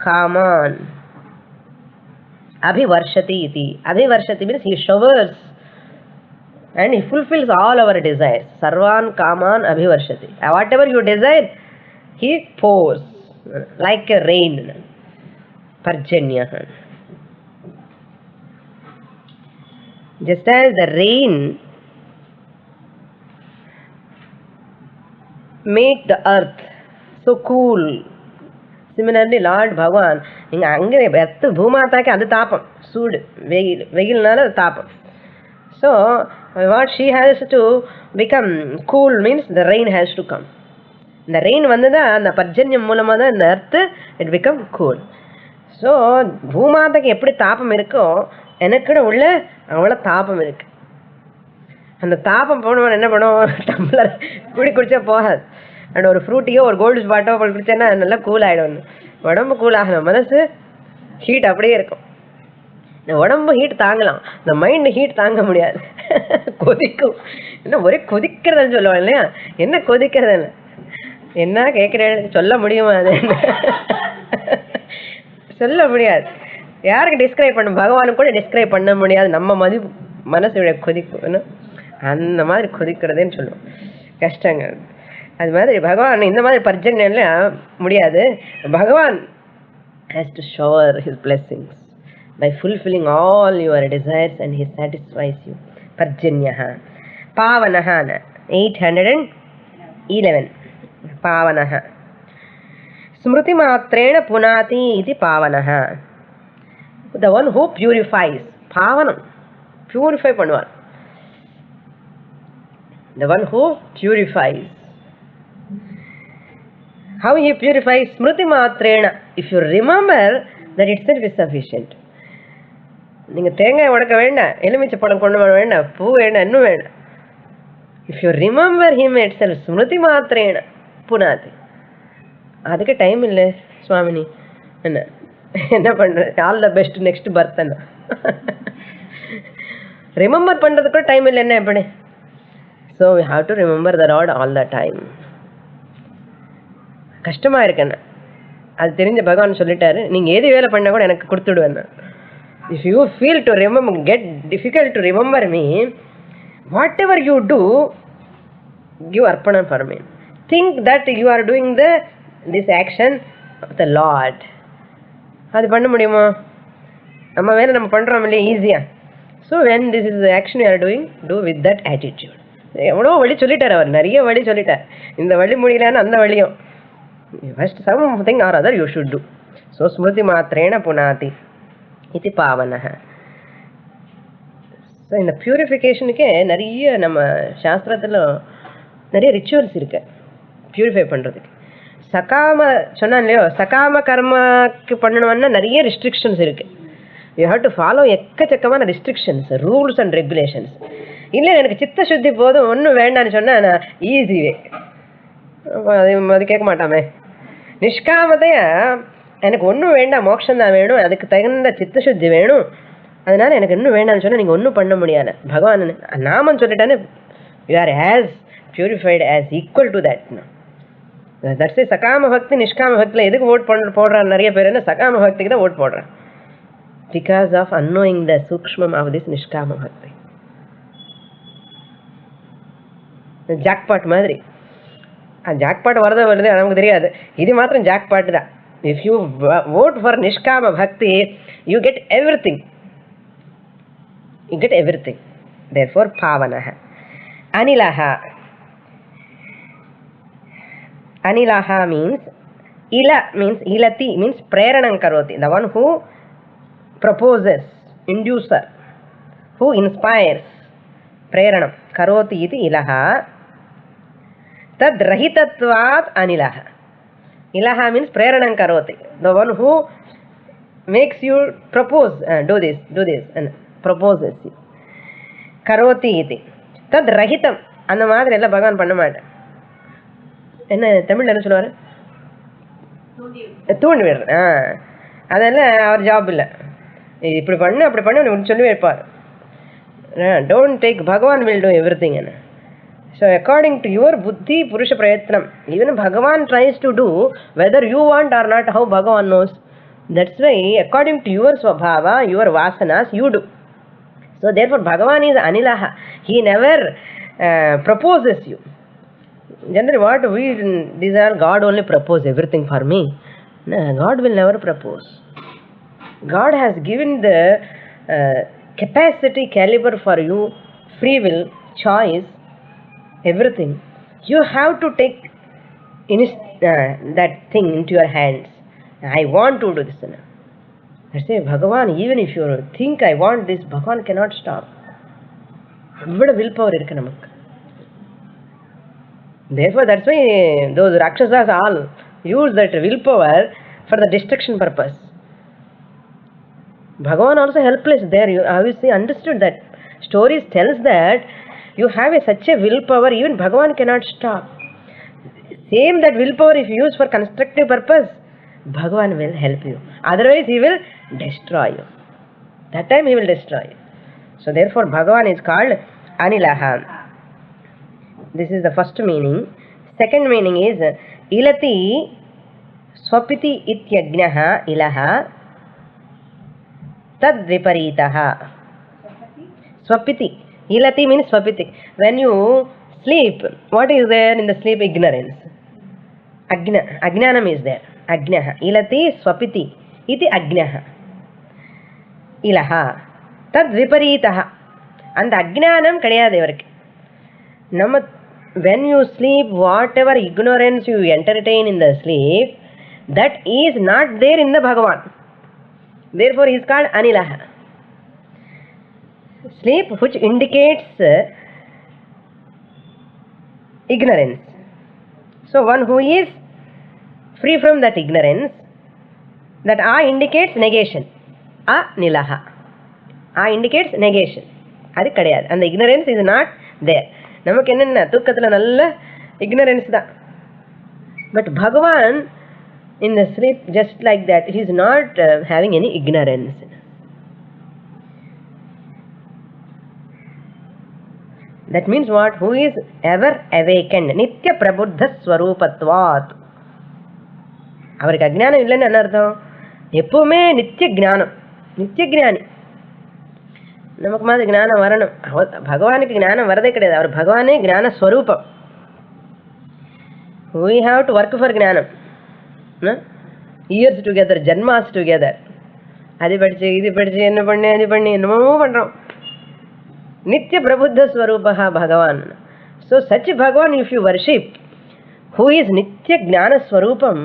S1: kaman abhivarshati iti. Abhivarshati means he showers and he fulfills all our desires. Sarvan kaman abhivarshati. Whatever you desire, he pours like a rain. Parjanyah. Just as the rain make the earth so cool, similarly Lord Bhagavan inga ange earth bhoomatake adu taapam, soodu, vegilnala adu taapam. So what she has to become cool means the rain has to come. The rain vandada and the parjanyam மூலமா தான் இந்த earth it become cool. So பூமாதக்கு எப்படி தாபம் இருக்கோ எனக்கு உள்ள அவ்வளோ தாபம் இருக்கு. அந்த தாபம் போனவன் என்ன பண்ணுவோம், டம்ளர் குடிச்சா போகாது. அண்ட் ஒரு ஃப்ரூட்டியோ ஒரு கோல்டு ஸ்பாட்டோ குடிச்சேன்னா நல்லா கூல் ஆகிடும். உடம்பு கூல் ஆகணும், மனசு ஹீட் அப்படியே இருக்கும். இந்த உடம்பு ஹீட் தாங்கலாம், இந்த மைண்ட் ஹீட் தாங்க முடியாது, கொதிக்கும். என்ன ஒரே கொதிக்கிறதுன்னு சொல்லுவாங்க இல்லையா, என்ன கொதிக்கிறதுன்னு என்ன கேட்குறேன் சொல்ல முடியுமா? அது சொல்ல முடியாது. யாருக்கு டிஸ்கிரைப் பண்ண, பகவானுக்கு கூட டிஸ்கிரைப் பண்ண முடியாது. நம்ம மனசுடைய கொதிக்கும், அந்த மாதிரி கொதிக்கிறதுன்னு சொல்லுவோம். கஷ்டங்கள் அது மாதிரி பகவான் இந்த மாதிரி பர்ஜன்யெல்லாம் முடியாது. பகவான் has to shower his blessings by fulfilling all your desires and he satisfies you. Parjanyah. Pavanah 811. Pavanah. Smruti matrena punati iti pavanah. The one who purifies. Pavanam. Purify பண்ணுவார். The one who purifies. How he purifies? Smruti matrena. If you remember, that itself is sufficient. நீங்க தேங்காய் உடைக்க வேண்டாம், எலுமிச்சை பழம் கொண்டு வர வேண்டாம், பூ வேண்டாம், இன்னும் வேண்டாம். If you remember him itself, Smriti மாத்திரேன புனாதி. அதுக்கு டைம் இல்லை சுவாமினி, என்ன பண்றது, all the best next birth. Remember பண்றதுக்கு டைம் இல்லை, என்ன எப்படி? So we have to remember the lord all the time. கஷ்டமா இருக்குண்ணா, அது தெரிஞ்ச பகவான் சொல்லிட்டாரு, நீங்க ஏது வேலை பண்ண கூட எனக்கு கொடுத்துடுவேன். If you feel to remember, get difficult to remember me, whatever you do, give arpanam for me. Think that you are doing the this action of the Lord. அது பண்ண முடியுமா? நம்ம வேலை நம்ம பண்ணுறோம் இல்லையா ஈஸியாக. So when this is the action you are doing, do with that attitude. எவ்வளோ வழி சொல்லிட்டார் அவர், நிறைய வழி சொல்லிட்டார். இந்த வழி முடியலன்னு அந்த வழியும் first something or other you should do. So ஸ்மிருதி மாத்திரேன புனாதி இது பாவனः. ஸோ இந்த பியூரிஃபிகேஷனுக்கே நிறைய நம்ம சாஸ்திரத்தில் நிறைய ரிச்சுவல்ஸ் இருக்கு பியூரிஃபை பண்ணுறதுக்கு. சகாம சொன்னான் இல்லையோ, சகாம கர்மாக்கு பண்ணணும்னா நிறைய ரெஸ்ட்ரிக்ஷன்ஸ் இருக்குது. யூ ஹேவ் டு ஃபாலோ எக்கச்சக்கமான ரெஸ்ட்ரிக்ஷன்ஸ், ரூல்ஸ் அண்ட் ரெகுலேஷன்ஸ். இல்லை எனக்கு சித்த சுத்தி போதும் ஒன்றும் வேண்டான்னு சொன்னால் நான் ஈஸி வே, அது கேட்க மாட்டாமே. நிஷ்காமதையா எனக்கு ஒன்றும் வேண்டாம், மோட்சம் தான் வேணும், அதுக்கு தகுந்த சித்த சுத்தி வேணும், அதனால எனக்கு இன்னும் வேண்டாம்னு சொன்னால் நீங்கள் ஒன்றும் பண்ண முடியாது. பகவான் நாமம் சொல்லிட்டானே, you are as purified as equal to that. That's சகாம பக்தி. நிஷ்காம பக்தியில் எதுக்கு ஓட் போடுறான் நிறைய பேர்? என்ன சகாம பக்திக்கு தான் ஓட் போடுறான். பிகாஸ் ஆஃப் அன்னோயிங் த சூக்ஷ்மம் ஆஃப் திஸ் நிஷ்காம பக்தி. ஜாக்பாட் மாதிரி. ஜாக்பாட் வரதோ வருது நமக்கு தெரியாது, இது மாத்திரம் ஜாக்பாட் தான். இஃப் யூ vote for நிஷ்காம பக்தி, you get everything. You get everything. Therefore pavanah. Anilaha. Anilaha means ila means ilati means preranam karoti, the one who proposes, inducer, who inspires. Preranam karoti iti ilaha. Tad rahitatvat anilaha. Ilaha means preranam karoti, the one who makes you propose, do this and proposes you. Karoti iti. Tad rahitam. அந்த மாதிரி எல்லாம் பகவான் பண்ண மாட்டேன். என்ன தமிழ்ல என்ன சொல்லுவாரு? தூண்டி விடுற. அதெல்லாம் அவர் ஜாப் இல்லை. இப்படி பண்ணு அப்படி பண்ணு சொல்லி வைப்பார். Don't take, Bhagavan will do everything. So according to your புத்தி புருஷ பிரயத்னம். Even Bhagavan tries to do whether you want or not, how Bhagavan knows. That's why according to your ஸ்வபாவா, யுவர் வாசனாஸ் you do. So therefore Bhagavan is அனிலாஹா. He never proposes you. Generally what we desire, God only propose everything for me. No, God will never propose. God has given the capacity, caliber for you, free will, choice, everything. You have to take that thing into your hands. I want to do this. I say Bhagavan, even if you think I want this, Bhagavan cannot stop. அவ்வளோ will power இருக்கு நமக்கு. Therefore that's why those rakshasas all use that willpower for the destruction purpose. Bhagavan also helpless there. You obviously understood that. Stories tells that you have such a willpower, even Bhagavan cannot stop. Same that willpower if you use for constructive purpose, Bhagavan will help you. Otherwise he will destroy you. That time he will destroy you. So therefore Bhagavan is called Anilaha. This is the first meaning. Second meaning is Ilati Swapiti ityagnaha ilaha tad viparitaha. Swapiti. Ilati means Swapiti. When you sleep, what is there in the sleep? Ignorance. Ajnanam is there. Ajnaha. Ilati Swapiti iti ajnaha. Ilaha. தத் விபரீதா. அந்த அஜ்ஞானம் கிடையாது இவருக்கு. நம்ம when you sleep, whatever ignorance you entertain in the sleep, that is not there in the Bhagavan. Therefore he is called Anilaha. Sleep which indicates ignorance. So one who is free from that ignorance, that A indicates negation. Anilaha. Indicates negation. அது கிடையாது. அந்த ignorance is not there. நமக்கு என்னென்ன தூக்கத்தில் நல்ல ignorance தான். But Bhagavan in the sleep just like that, he is not having any ignorance. That means what? Who is ever awakened. Nitya prabuddha swarupatvat. அவருக்கு அஜ்ஞானம் இல்லைன்னு என்ன அர்த்தம்? எப்பவுமே நித்திய ஞானம், நித்திய ஞானி. நமக்கு மாதிரி ஞானம் வரணும். பகவானுக்கு ஞானம் வரதே கிடையாது. அவர் பகவானே ஞான ஸ்வரூபம். We have to work for ஞானம். இயர்ஸ் டுகெதர், ஜென்மாஸ் டுகெதர். அது படிச்சு இது படிச்சு என்ன பண்ணி அது பண்ணி என்னமோ பண்றோம். நித்திய பிரபுத்த ஸ்வரூபா பகவான். ஸோ சச் பகவான் if you worship who is நித்திய ஞான ஸ்வரூபம்,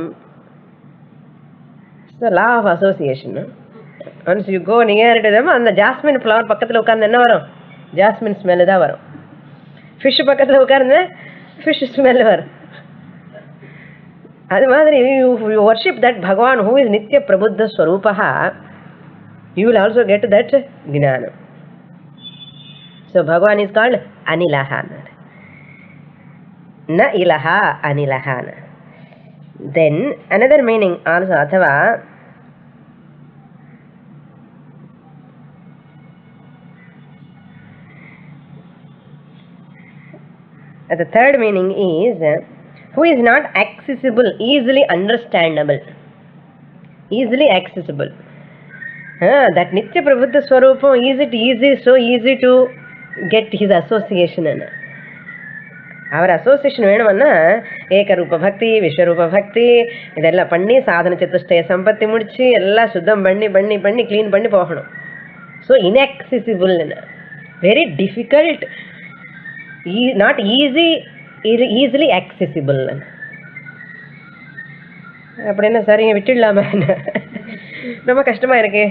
S1: law of association. Once you go near to them, அந்த ஜாஸ்மின் ஃப்ளவர் பக்கத்தில் உட்கார்ந்து என்ன வரும்? ஜாஸ்மின் ஸ்மெல்லு தான் வரும். ஃபிஷ் பக்கத்தில் உட்கார்ந்து ஃபிஷ் ஸ்மெல் வரும். அது மாதிரி யூ வர்ஷிப் தட் பகவான் ஹூ இஸ் நித்திய பிரபுத்த ஸ்வரூபா, you will also get that jnana. So Bhagavan is called Anilaha. Na ilaha anilaha. Then another meaning also, athava the third meaning is who is not accessible, easily understandable, easily accessible. That Nitya Prabhuddha Swarupam, so easy to get his association. Our association வேணும்னா ஏகரூப பக்தி, விஸ்வரூப பக்தி இதெல்லாம் பண்ணி சாதன சதுஷ்டய சம்பத்தி முடிச்சு எல்லாம் சுத்தம் பண்ணி பண்ணி பண்ணி க்ளீன் பண்ணி போகணும். So inaccessible, very difficult, not easy, easily accessible. அப்படின்னா சரிங்க விட்டுடலாமா? ரொம்ப கஷ்டமா இருக்கு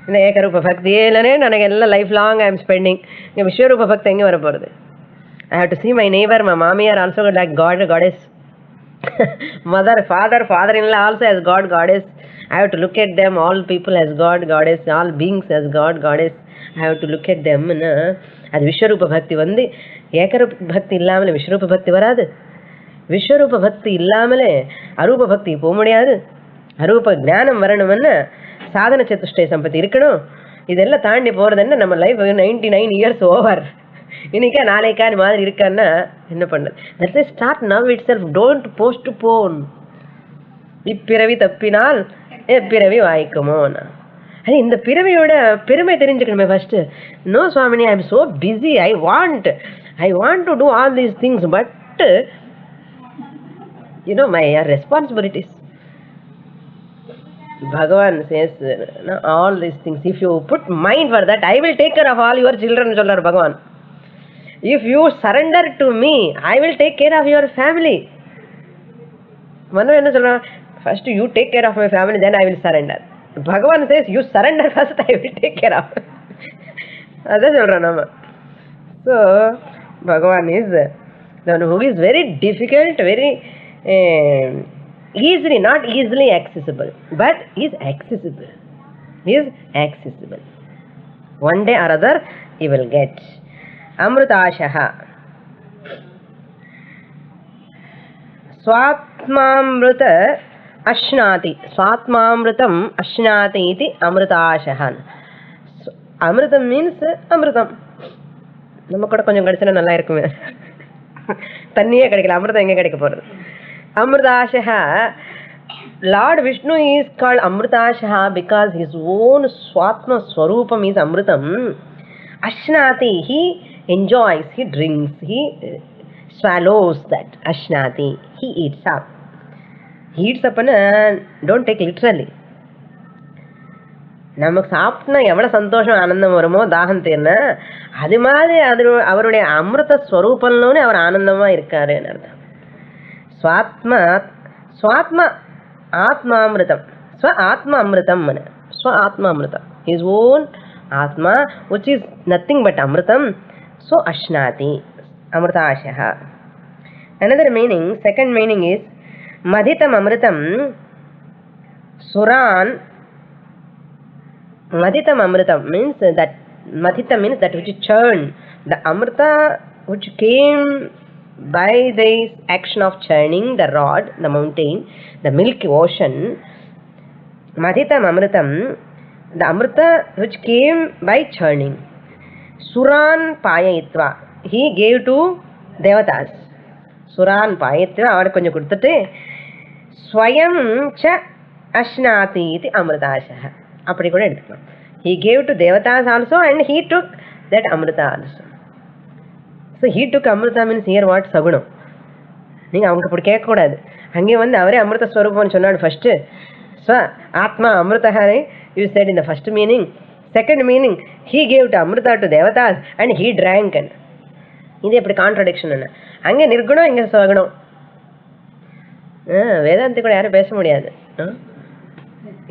S1: இந்த ஏகரூப பக்தி. இல்லைன்னே எனக்கு எல்லாம் life long I am spending. இங்கே விஸ்வரூப பக்தி எங்கே வர போகிறது? I have to see my neighbor, my மாமியார் also like God, goddess. Mother, father in law also as God, goddess. I have to look at them, all people as God, goddess, all beings as God, goddess. I have to look at them. அது விஸ்வரூப பக்தி வந்து ஏகரூப பக்தி இல்லாமலே விஸ்வரூப பக்தி வராது. விஸ்வரூப பக்தி இல்லாமலே அரூப பக்தி போக முடியாது. அரூப ஞானம் வரணும்னா சாதன சதுஷ்டய சம்பத்தி இருக்கணும். இதெல்லாம் தாண்டி போகிறதுன்னா நம்ம லைஃப் 99 years ஓவர். இன்னைக்கா நாளைக்கா மாதிரி இருக்கான்னா என்ன பண்ணுறது? That's a start now itself. Don't postpone. இப்பிறவி தப்பினால் எப்பிறவி வாய்க்குமோ. அது இந்த பிறவியோட பெருமை தெரிஞ்சுக்கணுமே first. No Swamini, I am so busy, I want to do all these things, but you know my responsibilities. Bhagavan says all these things, if you put mind for that, I will take care of all your children, sollar Bhagavan. If you surrender to me, I will take care of your family. Manu enna solra? First you take care of my family, then I will surrender. Bhagavan says you surrender first, I will take care of. Adha solra nama. So Bhagavan is the one who is very difficult, very easily, not easily accessible, but is accessible. Is accessible. One day or other you will get. Amrutashaha. Swatmamruta ashnati. Swatmamrutam ashnati iti amrutashaha. Amrutam means amrutam. நம்ம கூட கொஞ்சம் கிடைச்சா நல்லா இருக்குமே. தண்ணியே கிடைக்கல, அமிர்தம் எங்கே கிடைக்க போகிறது? Amrutashaha. Lord Vishnu is called Amrutashaha because his own Swatma Swarupam is Amrutam. Ashnati, he enjoys, he drinks, he swallows that. Ashnati, he eats up. He eats up and don't take literally. நமக்கு சாப்பிட்னா எவ்வளோ சந்தோஷம் ஆனந்தம் வருமோ தாகம் தீர்னா, அது மாதிரி அவருடைய அமிர்த ஸ்வரூபம்னு அவர் ஆனந்தமாக இருக்காருன்னு அர்த்தம். Swatma Atmamritam. Swa Atma Amritam. Swa Atma Amritam. His own Atma, which is nothing but Amritam. So Ashnati. Amritashaha. Another meaning, second meaning is Madhitam Amritam. Suran. Madhitam Amritam means that Madhita means that which is churned. The Amrita which came by this action of churning the rod, the mountain, the milky ocean. Madhitam Amritam, the Amrita which came by churning. Suran Payayitva, he gave to Devatas. Suran Payayitva, அவர் கொஞ்சம் கொடுத்துட்டு ஸ்வயம் ச அஷ்னாதி இது அமிர்தாஷா அப்படி கூட எடுத்துக்கலாம். He gave to Devatas also and he took that Amrita also. So he took Amrita means here what? Sagunam. நீங்கள் அவங்க அப்படி கேட்கக்கூடாது. அங்கே வந்து அவரே அமிர்த ஸ்வரூபம்னு சொன்னாడు ஃபர்ஸ்ட். ஸ்வ ஆத்மா அமிர்தஹானே you said in the first meaning. Second meaning he gave to amrita to தேவதாஸ் அண்ட் ஹீ ட்ராங்க். இது எப்படி கான்ட்ரடிக்ஷன்? என்ன அங்கே நிர்குணம் இங்கே சகுணம். வேதாந்தி கூட யாரும் பேச முடியாது.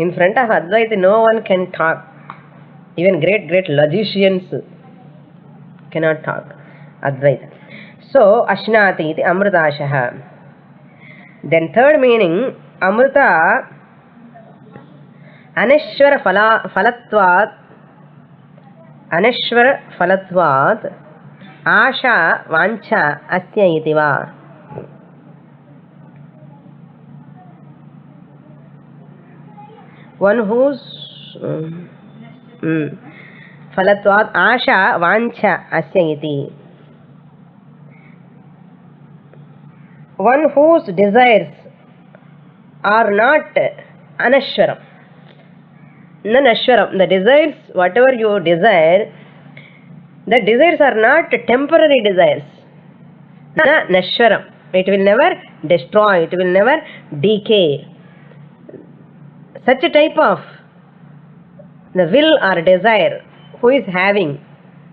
S1: In front of Advaita no one can talk. Even great logicians cannot talk Advaita. So Ashnati iti Amritashaha. Then third meaning, Amrita Aneshwara Falatvat, Aneshwara Falatvat Asha Vancha Asya iti va. One whose Falatvat Asha Vancha Asya iti. One whose desires are not anashwaram. Nanashwaram. The desires, whatever you desire, the desires are not temporary desires. Nashwaram. It will never destroy, it will never decay. Such a type of the will or desire, who is having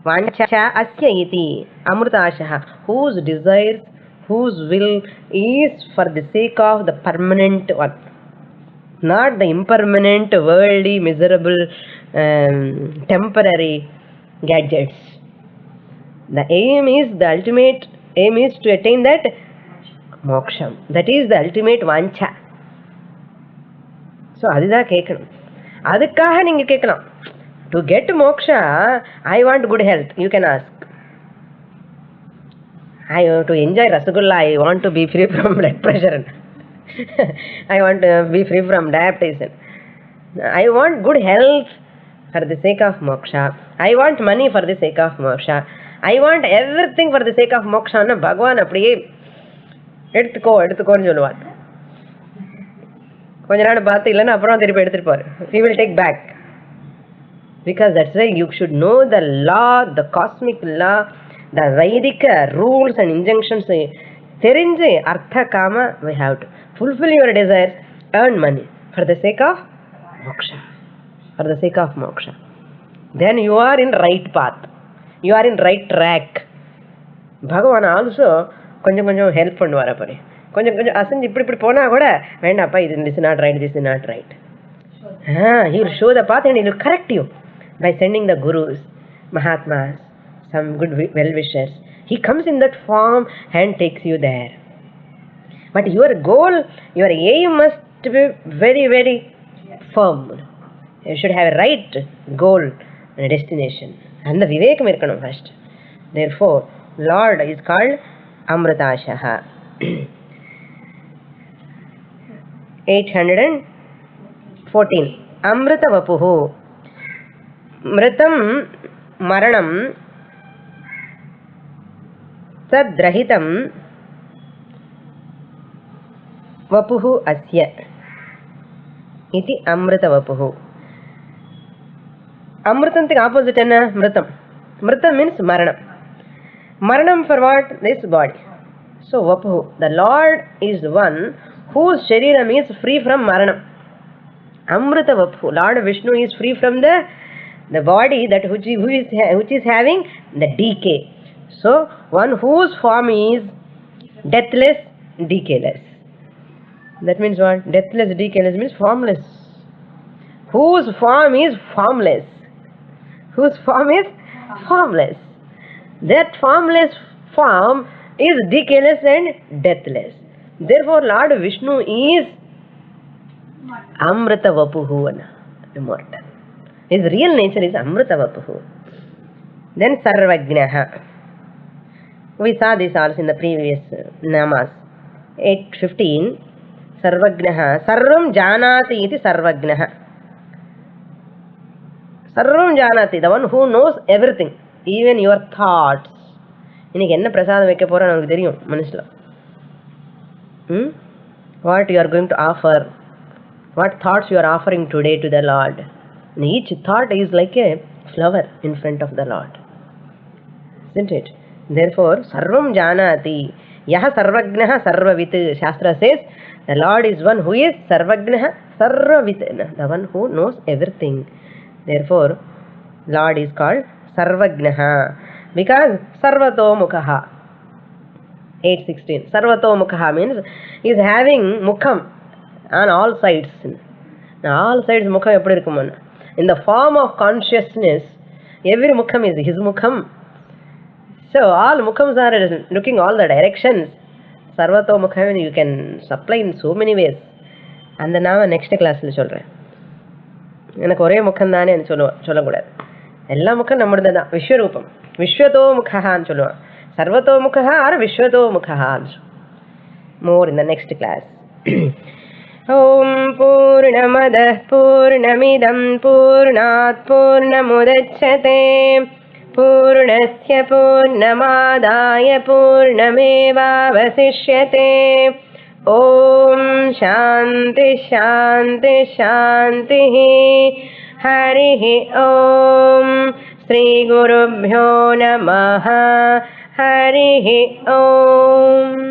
S1: vancha asya iti amritashaha, whose desires, whose will is for the sake of the permanent one, not the impermanent, worldly, miserable, temporary gadgets. The aim is, the ultimate aim is to attain that moksha. That is the ultimate vancha. So அதுதான் கேட்கணும். அதுக்காக நீங்க கேட்கலாம். To get moksha, I want good health. You can ask. I want to enjoy Rasgulla. I want to be free from blood pressure. I want to be free from diabetes. I want good health for the sake of moksha. I want money for the sake of moksha. I want everything for the sake of moksha. Bhagavan அப்படியே எடுத்துக்கோன்னு சொல்லுவார். கொஞ்ச நாள் பார்த்து இல்லைன்னா அப்புறம் திருப்பி எடுத்துட்டு போவார். He will take back. Because that's why you should know the law, the cosmic law, the Vedic rules and injunctions. தெரிஞ்சு அர்த்த காம we have to fulfill your desires, earn money for the sake of moksha. For the sake of moksha. Then you are in right path. You are in right track. Bhagavan also கொஞ்சம் கொஞ்சம் help பண்ணுவார். அப்படி கொஞ்சம் கொஞ்சம் அசைஞ்சு இப்படி போனா கூட வேண்டாப்பா, இது this is not right, this is not right. He will show the path and he will correct you by sending the gurus, mahatmas, some good well-wishers. He comes in that form and takes you there. But your goal, your aim must be very, very firm. You should have a right goal and destination. And the vivekam irkanum first. Therefore, Lord is called Amritashaha. 814. Amrita Vapuhu. Mritam Maranam Sadrahitam Vapuhu Asya iti Amrita Vapuhu. Amritam thing opposite enna? Mritam. Mritam means Maranam. Maranam for what? This body. So Vapuhu, the Lord is the one whose shariram is free from Maranam. Amrita Vapuhu, Lord Vishnu is free from the body that which is having the decay. So one whose form is deathless, decayless. That means what? Deathless, decayless means formless. Whose form is formless. Whose form is formless. That formless form is decayless and deathless. Therefore Lord Vishnu is Amrita Vapuhu, immortal. His real nature is Amrita Vapuhu. Then Sarvagnaha. We saw this also in the previous namas. 815. Sarvagnaha. Sarvam Janati iti Sarvagnaha. Sarvam Janati, the one who knows everything, even your thoughts. இன்னைக்கு என்ன பிரசாதம் வைக்க போறோம் நமக்கு தெரியும் மனசுல. What you are going to offer, what thoughts you are offering today to the Lord. And each thought is like a flower in front of the Lord, isn't it? Therefore Sarvam Janati, Yaha Sarvagnaha Sarvavit. Shastra says the Lord is one who is Sarvagnaha Sarvavit, the one who knows everything. Therefore, Lord is called Sarvagnaha because Sarvato Mukhaha. 8:16. Sarvato Mukhaha means he is having Mukham on all sides. Now, all sides Mukham eppadi irukum? In the form of consciousness, every Mukham is his Mukham. So all Mukhams are looking all the directions. Sarvato Mukham you can supply in so many ways. அந்த நான் next கிளாஸில் சொல்கிறேன். எனக்கு ஒரே முகம் தானே சொல்லக்கூடாது. எல்லா முகம் நம்மளது தான். விஸ்வரூபம் விஸ்வதோ முகான்னு சொல்லுவான். சர்வதோ முகா ஆர் விஸ்வதோ முகான்னு. More in the next class. ஓம் பூர்ணமதః பூர்ணமிதம் பூர்ணாத் பூர்ணமுதச்யதே பூர்ணஸ்ய பூர்ணமாதாய பூர்ணமேவாவசிஷ்யதே. ஓம் சாந்தி சாந்தி சாந்தி. ஹரி ஓம். ஸ்ரீ குருப்யோ நமः. ஹரி ஓம்.